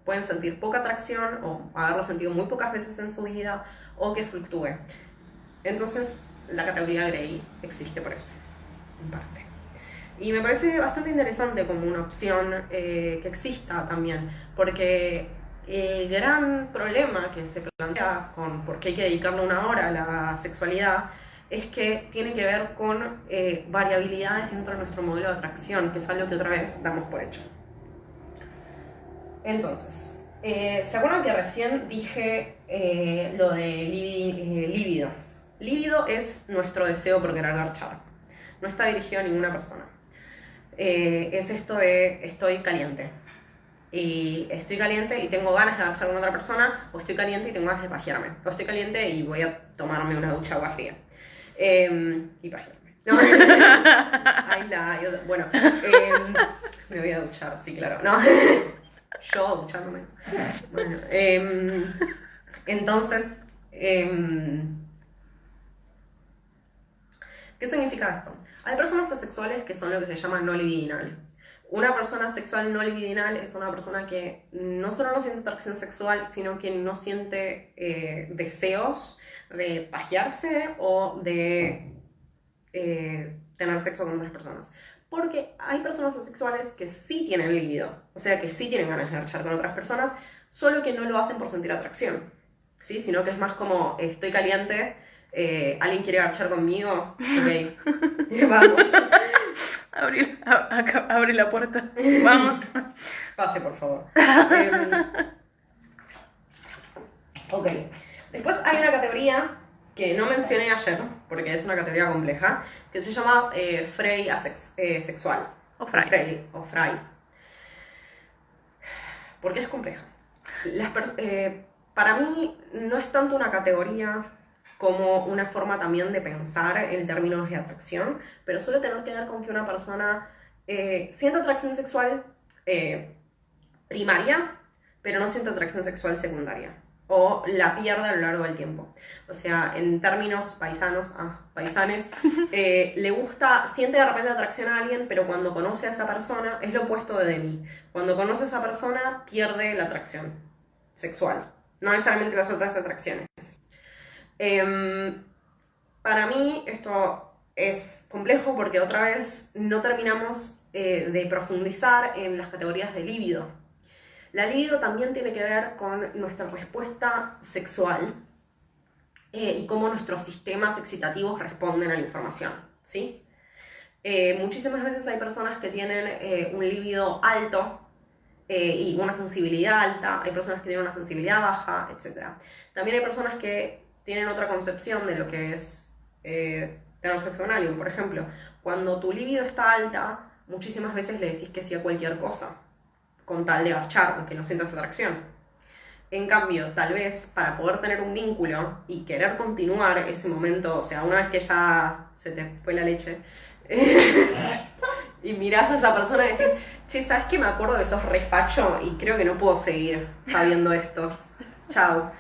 pueden sentir poca atracción o haberlo sentido muy pocas veces en su vida o que fluctúe. Entonces, la categoría Grey existe por eso, en parte. Y me parece bastante interesante como una opción que exista también, porque el gran problema que se plantea con por qué hay que dedicarle una hora a la sexualidad es que tiene que ver con variabilidades dentro de nuestro modelo de atracción, que es algo que otra vez damos por hecho. Entonces, ¿se acuerdan que recién dije lo de líbido? Líbido es nuestro deseo por querer garchar. No está dirigido a ninguna persona. Es esto de estoy caliente. Y estoy caliente y tengo ganas de garchar con otra persona, o estoy caliente y tengo ganas de pajearme. O estoy caliente y voy a tomarme una ducha de agua fría. Y pajearme. No. Bueno, me voy a duchar, sí, claro. No. Yo duchándome. Bueno, entonces, ¿qué significa esto? Hay personas asexuales que son lo que se llama no libidinal. Una persona sexual no libidinal es una persona que no solo no siente atracción sexual, sino que no siente deseos de pajearse o de tener sexo con otras personas. Porque hay personas asexuales que sí tienen libido, o sea, que sí tienen ganas de garchar con otras personas, solo que no lo hacen por sentir atracción, ¿sí? Sino que es más como, estoy caliente, ¿alguien quiere garchar conmigo? Ok, vamos. Abre la puerta, vamos. Pase, por favor. Ok, después hay una categoría que no mencioné ayer, porque es una categoría compleja, que se llama Frey sexual. O Fry. O Fry. ¿Por qué es compleja? Para mí no es tanto una categoría como una forma también de pensar en términos de atracción, pero suele tener que ver con que una persona siente atracción sexual primaria, pero no siente atracción sexual secundaria, o la pierde a lo largo del tiempo. O sea, en términos paisanes, le gusta, siente de repente atracción a alguien, pero cuando conoce a esa persona, es lo opuesto de Demi. Cuando conoce a esa persona, pierde la atracción sexual, no necesariamente las otras atracciones. Para mí esto es complejo porque otra vez no terminamos de profundizar en las categorías de líbido. La libido también tiene que ver con nuestra respuesta sexual y cómo nuestros sistemas excitativos responden a la información, ¿sí? Muchísimas veces hay personas que tienen un libido alto y una sensibilidad alta, hay personas que tienen una sensibilidad baja, etc. También hay personas que tienen otra concepción de lo que es tener sexo con alguien. Por ejemplo, cuando tu libido está alta, muchísimas veces le decís que sí a cualquier cosa, con tal de garchar, aunque no sientas atracción. En cambio, tal vez para poder tener un vínculo y querer continuar ese momento, o sea, una vez que ya se te fue la leche, y mirás a esa persona y decís, che, ¿sabes qué? Me acuerdo que sos re facho y creo que no puedo seguir sabiendo esto. Chao.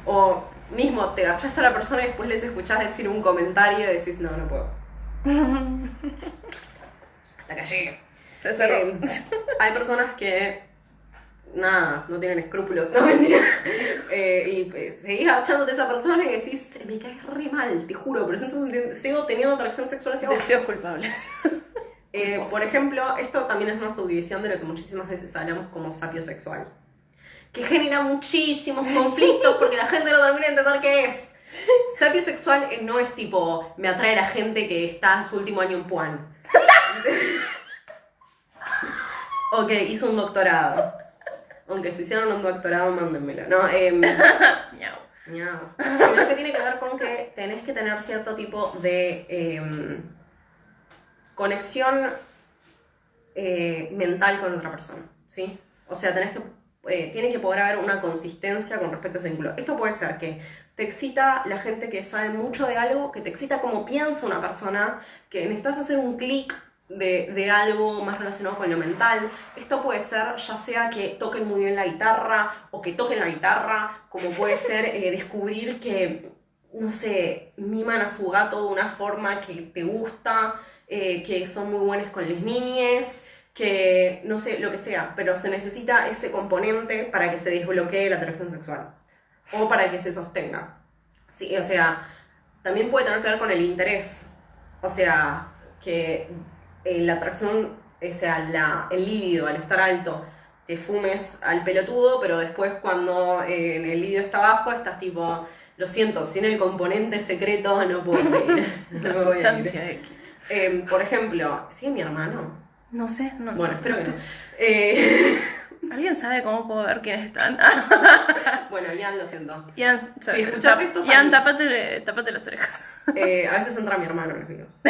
O mismo, te garchás a la persona y después les escuchás decir un comentario y decís, no, no puedo. La calle. Se cerró. Hay personas que, nada, no tienen escrúpulos, no mentira. Y seguís agachándote a esa persona y decís, me caes re mal, te juro, pero sigo teniendo atracción sexual hacia vos. Deseos culpables. Por ejemplo, esto también es una subdivisión de lo que muchísimas veces hablamos como sapiosexual, que genera muchísimos conflictos porque la gente no termina de entender qué es. Sapiosexual no es tipo, me atrae la gente que está en su último año en Puan. O que hizo un doctorado. Aunque si hicieron un doctorado, mándenmelo. No, Miau. Sino que tiene que ver con que tenés que tener cierto tipo de conexión mental con otra persona, ¿sí? O sea, tiene que poder haber una consistencia con respecto a ese vínculo. Esto puede ser que te excita la gente que sabe mucho de algo, que te excita cómo piensa una persona, que necesitas hacer un clic de algo más relacionado con lo mental. Esto puede ser ya sea que toquen muy bien la guitarra o que toquen la guitarra, como puede ser descubrir que no sé, miman a su gato de una forma que te gusta, que son muy buenos con las niñas, que no sé, lo que sea, pero se necesita ese componente para que se desbloquee la atracción sexual o para que se sostenga. Sí, o sea, también puede tener que ver con el interés, o sea, que la atracción, o sea, el líbido al estar alto, te fumes al pelotudo, pero después cuando el líbido está bajo, estás tipo, lo siento, sin el componente secreto no puedo seguir. La sustancia X. Por ejemplo, ¿sí es mi hermano? No sé, no. Bueno, espero que no. ¿Alguien sabe cómo puedo ver quiénes están? Bueno, Ian, lo siento. Ian, si escuchás esto, Ian, tapate las orejas. A veces entra mi hermano en los videos.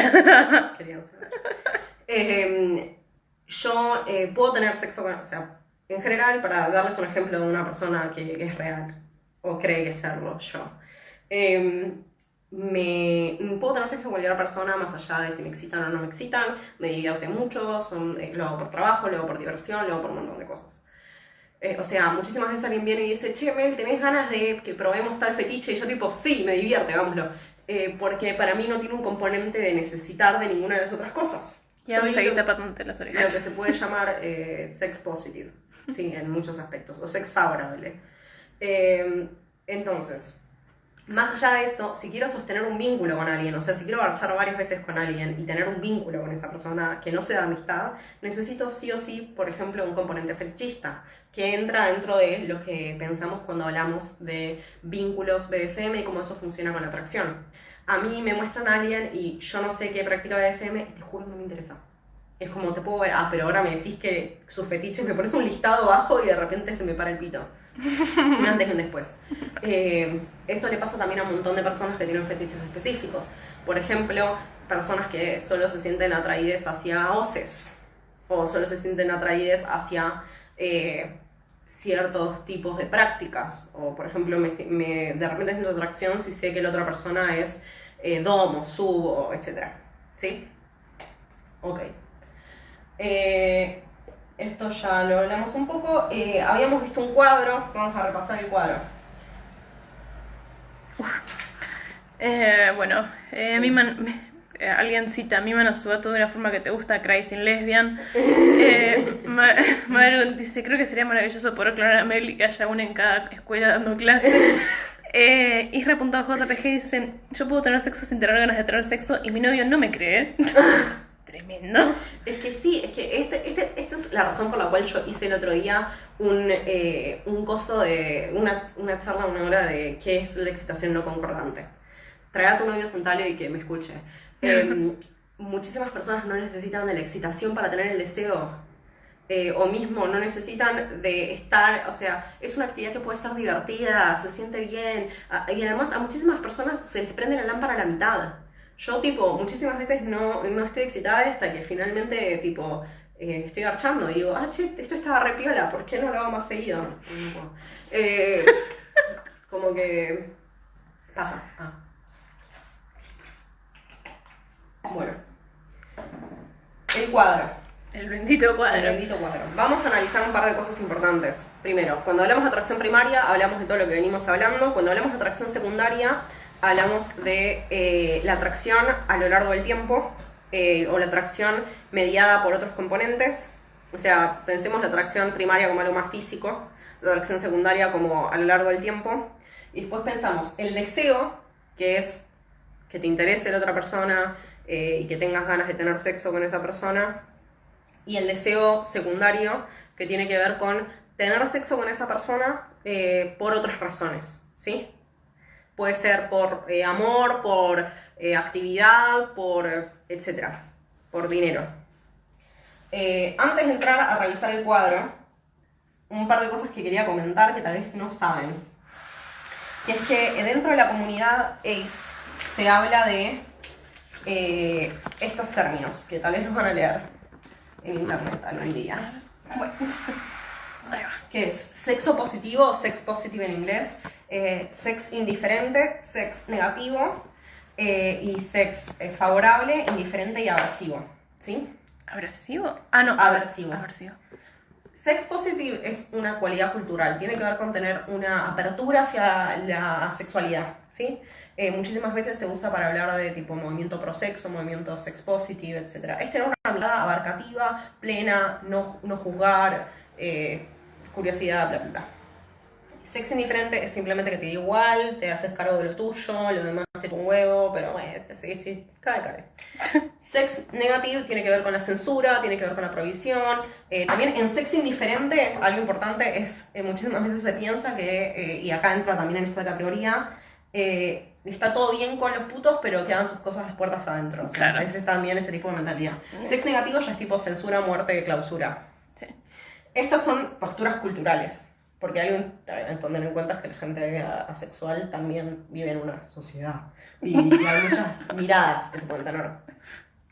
Quería saber. Yo puedo tener sexo con... O sea, en general, para darles un ejemplo de una persona que es real, o cree que serlo, yo. Puedo tener sexo con cualquier persona más allá de si me excitan o no me excitan, me divierte mucho, lo hago por trabajo, lo hago por diversión, lo hago por un montón de cosas. O sea, muchísimas veces alguien viene y dice, che, Mel, ¿tenés ganas de que probemos tal fetiche? Y yo tipo, sí, me divierte, hagámoslo. Porque para mí no tiene un componente de necesitar de ninguna de las otras cosas. Ya seguí tapándote las orejas. Lo que se puede llamar sex positive, sí, en muchos aspectos, o sex favorable. Entonces, más allá de eso, si quiero sostener un vínculo con alguien, o sea, si quiero marchar varias veces con alguien y tener un vínculo con esa persona que no sea de amistad, necesito sí o sí, por ejemplo, un componente fetichista, que entra dentro de lo que pensamos cuando hablamos de vínculos BDSM y cómo eso funciona con la atracción. A mí me muestran a alguien y yo no sé qué practica BDSM y te juro que no me interesa. Es como, te puedo ver, pero ahora me decís que sus fetiches, me pones un listado abajo y de repente se me para el pito. Un antes y un después. Eso le pasa también a un montón de personas que tienen fetiches específicos. Por ejemplo, personas que solo se sienten atraídas hacia hoces o solo se sienten atraídas hacia ciertos tipos de prácticas. O, por ejemplo, de repente siento atracción si sé que la otra persona es dom o sub, o etc. ¿Sí? Ok. Esto ya lo hablamos un poco. Habíamos visto un cuadro. Vamos a repasar el cuadro. Bueno, alguien cita, miman a su gato de una forma que te gusta, Crazy Lesbian. Maru dice, creo que sería maravilloso poder clonar a Mel y que haya una en cada escuela dando clases. Isra.jpg dice, yo puedo tener sexo sin tener ganas de tener sexo y mi novio no me cree. Tremendo. Es que sí, es que esta es la razón por la cual yo hice el otro día un coso de una charla, una hora de qué es la excitación no concordante. Trae a tu novio sentalo y que me escuche. Muchísimas personas no necesitan de la excitación para tener el deseo. O mismo no necesitan de estar, o sea, es una actividad que puede ser divertida, se siente bien. Y además a muchísimas personas se les prende la lámpara a la mitad. Yo, tipo, muchísimas veces no estoy excitada hasta que finalmente, tipo, estoy garchando y digo, che, esto estaba re piola, ¿por qué no lo hago más seguido? Como que pasa. Bueno. El cuadro. El bendito cuadro. El bendito cuadro. Vamos a analizar un par de cosas importantes. Primero, cuando hablamos de atracción primaria, hablamos de todo lo que venimos hablando. Cuando hablamos de atracción secundaria, hablamos de la atracción a lo largo del tiempo, o la atracción mediada por otros componentes. O sea, pensemos la atracción primaria como algo más físico, la atracción secundaria como a lo largo del tiempo. Y después pensamos el deseo, que es que te interese la otra persona y que tengas ganas de tener sexo con esa persona. Y el deseo secundario, que tiene que ver con tener sexo con esa persona por otras razones, ¿sí? Puede ser por amor, por actividad, por etcétera, por dinero. Antes de entrar a revisar el cuadro, un par de cosas que quería comentar que tal vez no saben. Que es que dentro de la comunidad ACE se habla de estos términos, que tal vez nos van a leer en internet algún día. Bueno, que es sexo positivo, sex positive en inglés, sex indiferente, sex negativo, y sex favorable, indiferente y aversivo, ¿sí? ¿Aversivo? Ah, no. Aversivo. Sex positive es una cualidad cultural, tiene que ver con tener una apertura hacia la sexualidad, ¿sí? Muchísimas veces se usa para hablar de tipo movimiento prosexo, movimiento sex positive, etc. Es tener una mirada abarcativa, plena, no juzgar, curiosidad, bla, bla, bla. Sex indiferente es simplemente que te da igual, te haces cargo de lo tuyo, lo demás te pone un huevo, pero bueno, sí, cae. Sex negative tiene que ver con la censura, tiene que ver con la prohibición. También en sex indiferente, algo importante es, muchísimas veces se piensa que, y acá entra también en esta categoría, está todo bien con los putos, pero quedan sus cosas las puertas adentro. O sea, Claro. a veces también ese tipo de mentalidad. Sex negativo ya es tipo censura, muerte, clausura. Sí. Estas son posturas culturales. Porque hay que tener en cuenta que la gente asexual también vive en una sociedad. Y hay muchas miradas que se pueden tener.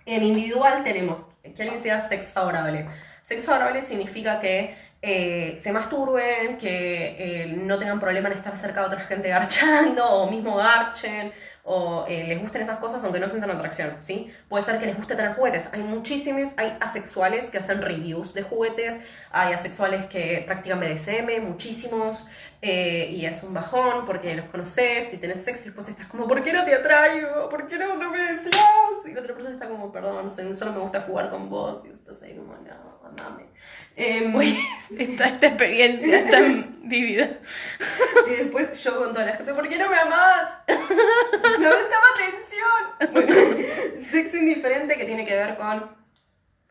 En individual tenemos que alguien sea sex favorable. Sex favorable significa que se masturben, que no tengan problema en estar cerca de otra gente garchando, o mismo garchen, o les gusten esas cosas aunque no sientan atracción, ¿sí? Puede ser que les guste tener juguetes. Hay asexuales que hacen reviews de juguetes, hay asexuales que practican BDSM, muchísimos, y es un bajón porque los conoces y tenés sexo y después estás como, ¿por qué no te atraigo? ¿Por qué no me decías? Y la otra persona está como, perdón, solo me gusta jugar con vos, y estás ahí como, no, andame. Uy, esta experiencia es tan vívida. Y después yo con toda la gente, ¿por qué no me amás? ¡No prestaba atención! Bueno, sexo indiferente que tiene que ver con...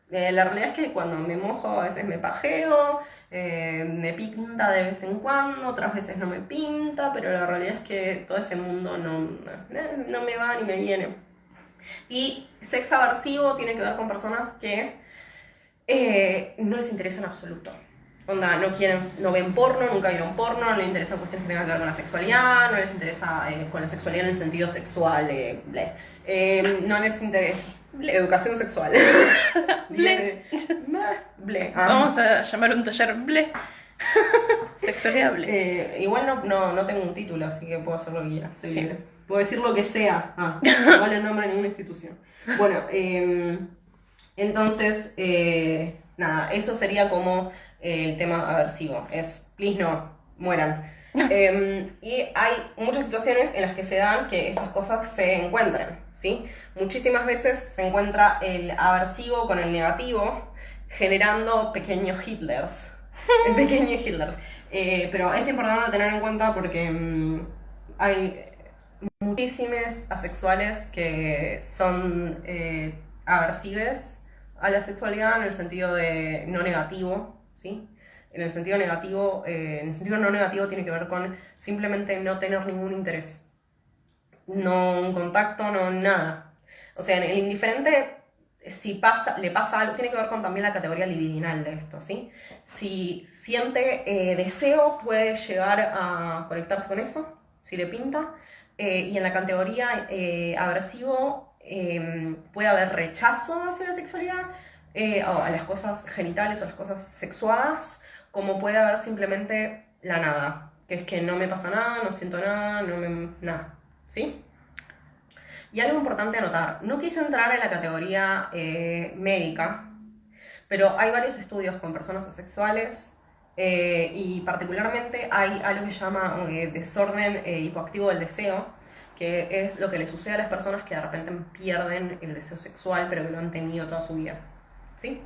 la realidad es que cuando me mojo a veces me pajeo, me pinta de vez en cuando, otras veces no me pinta, pero la realidad es que todo ese mundo no me va ni me viene. Y sexo aversivo tiene que ver con personas que no les interesa en absoluto. Onda, no ven porno, nunca vieron porno, no les interesan cuestiones que tengan que ver con la sexualidad, no les interesa con la sexualidad en el sentido sexual, no les interesa educación sexual. Ble. Ble. Vamos a llamar un taller ble. Sexualidad ble. Igual no tengo un título, así que puedo hacer lo que quiera, soy Sí. libre. Puedo decir lo que sea, no vale el nombre de ninguna institución. Bueno, entonces, nada, eso sería como el tema aversivo. Es, please no, mueran. Y hay muchas situaciones en las que se dan que estas cosas se encuentran, ¿sí? Muchísimas veces se encuentra el aversivo con el negativo, generando pequeños Hitlers. Pequeños Hitlers. Pero es importante tener en cuenta porque hay muchísimos asexuales que son aversives a la sexualidad en el sentido de no negativo, ¿sí? En el sentido no negativo tiene que ver con simplemente no tener ningún interés. No un contacto, no nada. O sea, en el indiferente, si le pasa algo, tiene que ver con también la categoría libidinal de esto, ¿sí? Si siente deseo, puede llegar a conectarse con eso, si le pinta. Y en la categoría aversivo puede haber rechazo hacia la sexualidad, o a las cosas genitales o a las cosas sexuadas, como puede haber simplemente la nada, que es que no me pasa nada, no siento nada, nada, ¿sí? Y algo importante a notar, no quise entrar en la categoría médica, pero hay varios estudios con personas asexuales y particularmente hay algo que se llama desorden hipoactivo del deseo, que es lo que le sucede a las personas que de repente pierden el deseo sexual pero que lo han tenido toda su vida, ¿sí?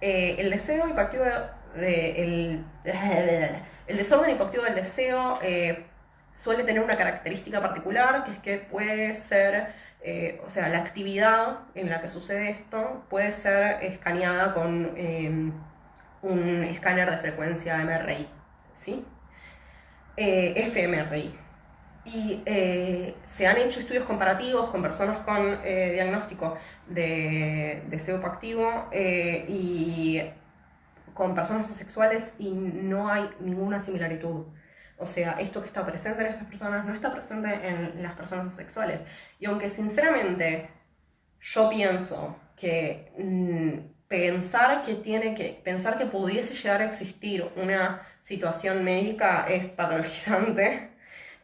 El deseo hipoactivo el desorden hipoactivo del deseo suele tener una característica particular, que es que puede ser, o sea, la actividad en la que sucede esto puede ser escaneada con un escáner de frecuencia MRI, ¿sí? fMRI. Y se han hecho estudios comparativos con personas con diagnóstico de deseo hipoactivo y con personas asexuales y no hay ninguna similaritud. O sea, esto que está presente en estas personas no está presente en las personas asexuales. Y aunque sinceramente yo pienso que pensar que pudiese llegar a existir una situación médica es patologizante,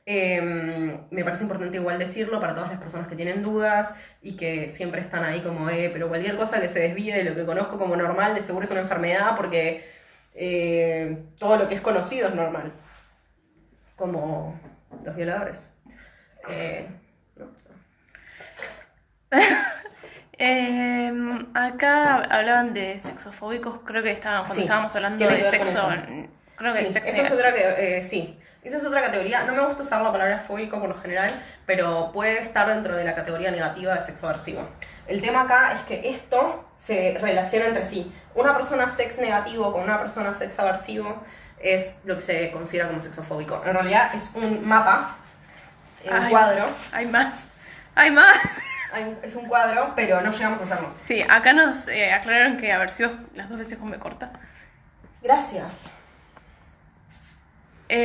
me parece importante igual decirlo para todas las personas que tienen dudas y que siempre están ahí como, pero cualquier cosa que se desvíe de lo que conozco como normal de seguro es una enfermedad porque todo lo que es conocido es normal, como los violadores. Acá hablaban de sexofóbicos, creo que cuando Sí, estábamos hablando tiene de que ver con sexo, eso. creo que Sí, sexo eso es otra que, sí, esa es otra categoría. No me gusta usar la palabra fóbico por lo general, pero puede estar dentro de la categoría negativa de sexo aversivo. El tema acá es que esto se relaciona entre sí. Una persona sex negativo con una persona sex aversivo es lo que se considera como sexofóbico. En realidad es un mapa, un cuadro. Hay más. Hay más. Es un cuadro, pero no llegamos a hacerlo. Sí, acá nos aclararon que aversivos las 2 veces con B corta. Gracias. Sí.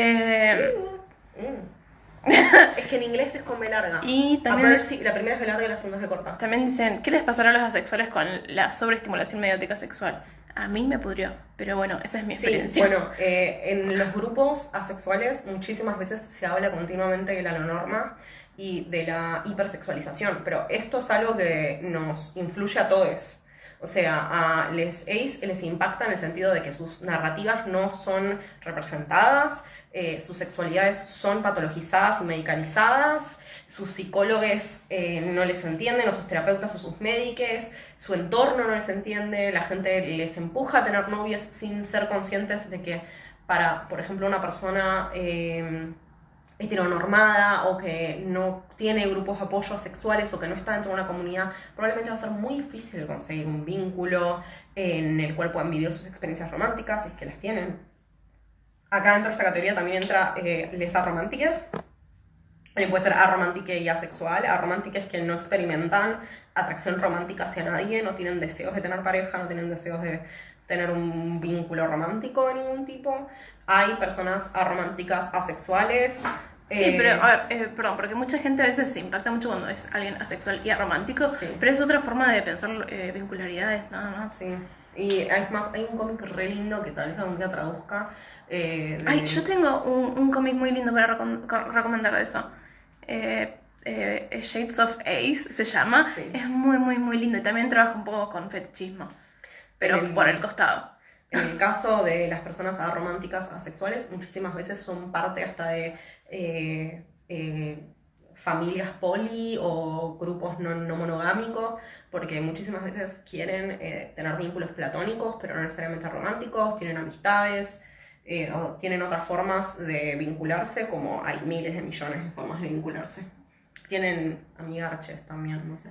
Es que en inglés es con B larga. Y también la primera es B larga y la segunda es B corta. También dicen, ¿qué les pasará a los asexuales con la sobreestimulación mediática sexual? A mí me pudrió, pero bueno, esa es mi experiencia. Sí, bueno, en los grupos asexuales muchísimas veces se habla continuamente de la no norma y de la hipersexualización, pero esto es algo que nos influye a todos. O sea, a les ace les impacta en el sentido de que sus narrativas no son representadas, sus sexualidades son patologizadas y medicalizadas, sus psicólogos no les entienden, o sus terapeutas o sus médicos, su entorno no les entiende, la gente les empuja a tener novios sin ser conscientes de que para, por ejemplo, una persona heteronormada o que no tiene grupos de apoyo sexuales o que no está dentro de una comunidad, probablemente va a ser muy difícil conseguir un vínculo en el cual puedan vivir sus experiencias románticas, si es que las tienen. Acá dentro de esta categoría también entra les arománticas. Puede ser aromántica y asexual. Aromántica es que no experimentan atracción romántica hacia nadie, no tienen deseos de tener pareja, no tienen deseos de tener un vínculo romántico de ningún tipo. Hay personas arománticas asexuales. Sí, pero a ver, perdón, porque mucha gente a veces se impacta mucho cuando es alguien asexual y aromántico, Sí. pero es otra forma de pensar vincularidades, nada más. Sí. Y es más, hay un cómic re lindo que tal vez algún día traduzca. Ay, yo tengo un cómic muy lindo para recomendar de eso. Shades of Ace se llama. Sí. Es muy, muy, muy lindo y también trabaja un poco con fetichismo, pero por el costado. En el caso de las personas arománticas asexuales, muchísimas veces son parte hasta de familias poli o grupos no monogámicos, porque muchísimas veces quieren tener vínculos platónicos, pero no necesariamente románticos, tienen amistades, o tienen otras formas de vincularse, como hay miles de millones de formas de vincularse. Tienen amigarches también, no sé.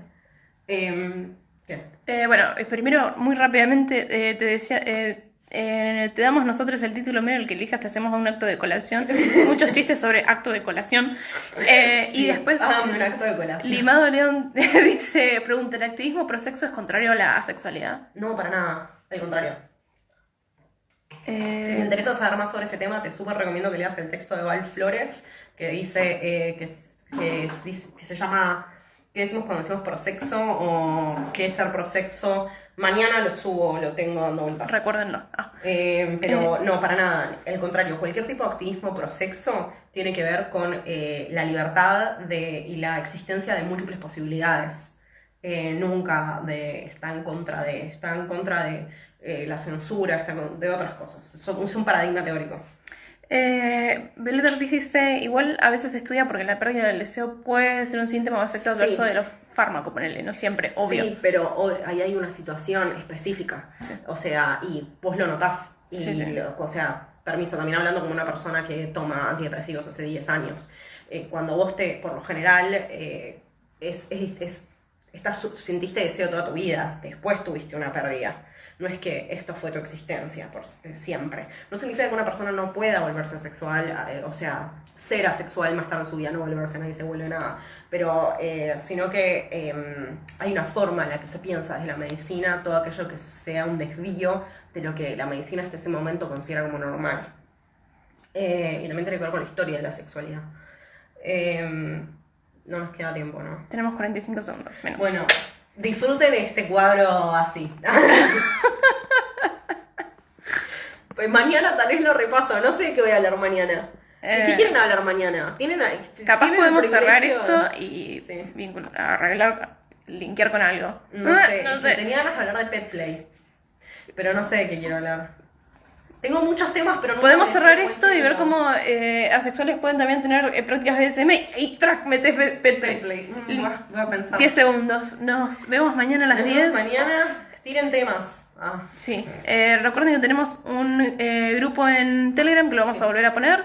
¿Qué? Bueno, primero, muy rápidamente, te decía, te damos nosotros el título medio, el que elijas, te hacemos un acto de colación. Muchos chistes sobre acto de colación. Sí, y después, un acto de colación. Limado León pregunta, ¿el activismo prosexo es contrario a la asexualidad? No, para nada, al contrario. Si te interesa saber más sobre ese tema, te súper recomiendo que leas el texto de Val Flores, que dice que se llama ¿qué decimos cuando decimos prosexo? O ¿qué es ser prosexo? Mañana lo subo, lo tengo dando vueltas. Recuérdenlo. Pero no, para nada. Al contrario, cualquier tipo de activismo prosexo tiene que ver con la libertad y la existencia de múltiples posibilidades. Nunca está en contra de la censura, de otras cosas. Es un paradigma teórico. Belén Ortiz dice, igual a veces se estudia porque la pérdida del deseo puede ser un síntoma o efecto adverso de los fármacos, ponele, no siempre, obvio. Sí, pero ahí hay una situación específica, sí. O sea, y vos lo notás, y sí. O sea, permiso, también hablando como una persona que toma antidepresivos hace 10 años, cuando vos por lo general, sentiste deseo toda tu vida, después tuviste una pérdida. No es que esto fue tu existencia por siempre. No significa que una persona no pueda volverse sexual, o sea, ser asexual más tarde en su vida, no volverse, nadie se vuelve nada. Pero, sino que hay una forma en la que se piensa desde la medicina todo aquello que sea un desvío de lo que la medicina hasta ese momento considera como normal. Y también tiene que ver con la historia de la sexualidad. No nos queda tiempo, ¿no? Tenemos 45 segundos menos. Bueno, disfruten este cuadro así. Pues mañana tal vez lo repaso, no sé de qué voy a hablar mañana. ¿De qué quieren hablar mañana? Capaz podemos cerrar esto y arreglar, linkear con algo. No sé. Tenía ganas de hablar de pet play, pero no sé de qué quiero hablar. Tengo muchos temas, pero no podemos me cerrar decís esto y ver cuál cómo asexuales pueden también tener prácticas BDSM y track, metes Pet pet play. Voy a pensar. 10 segundos. Nos vemos mañana a las Nos vemos 10. mañana. Tiren temas. Sí. Recuerden que tenemos un grupo en Telegram que lo vamos a volver a poner.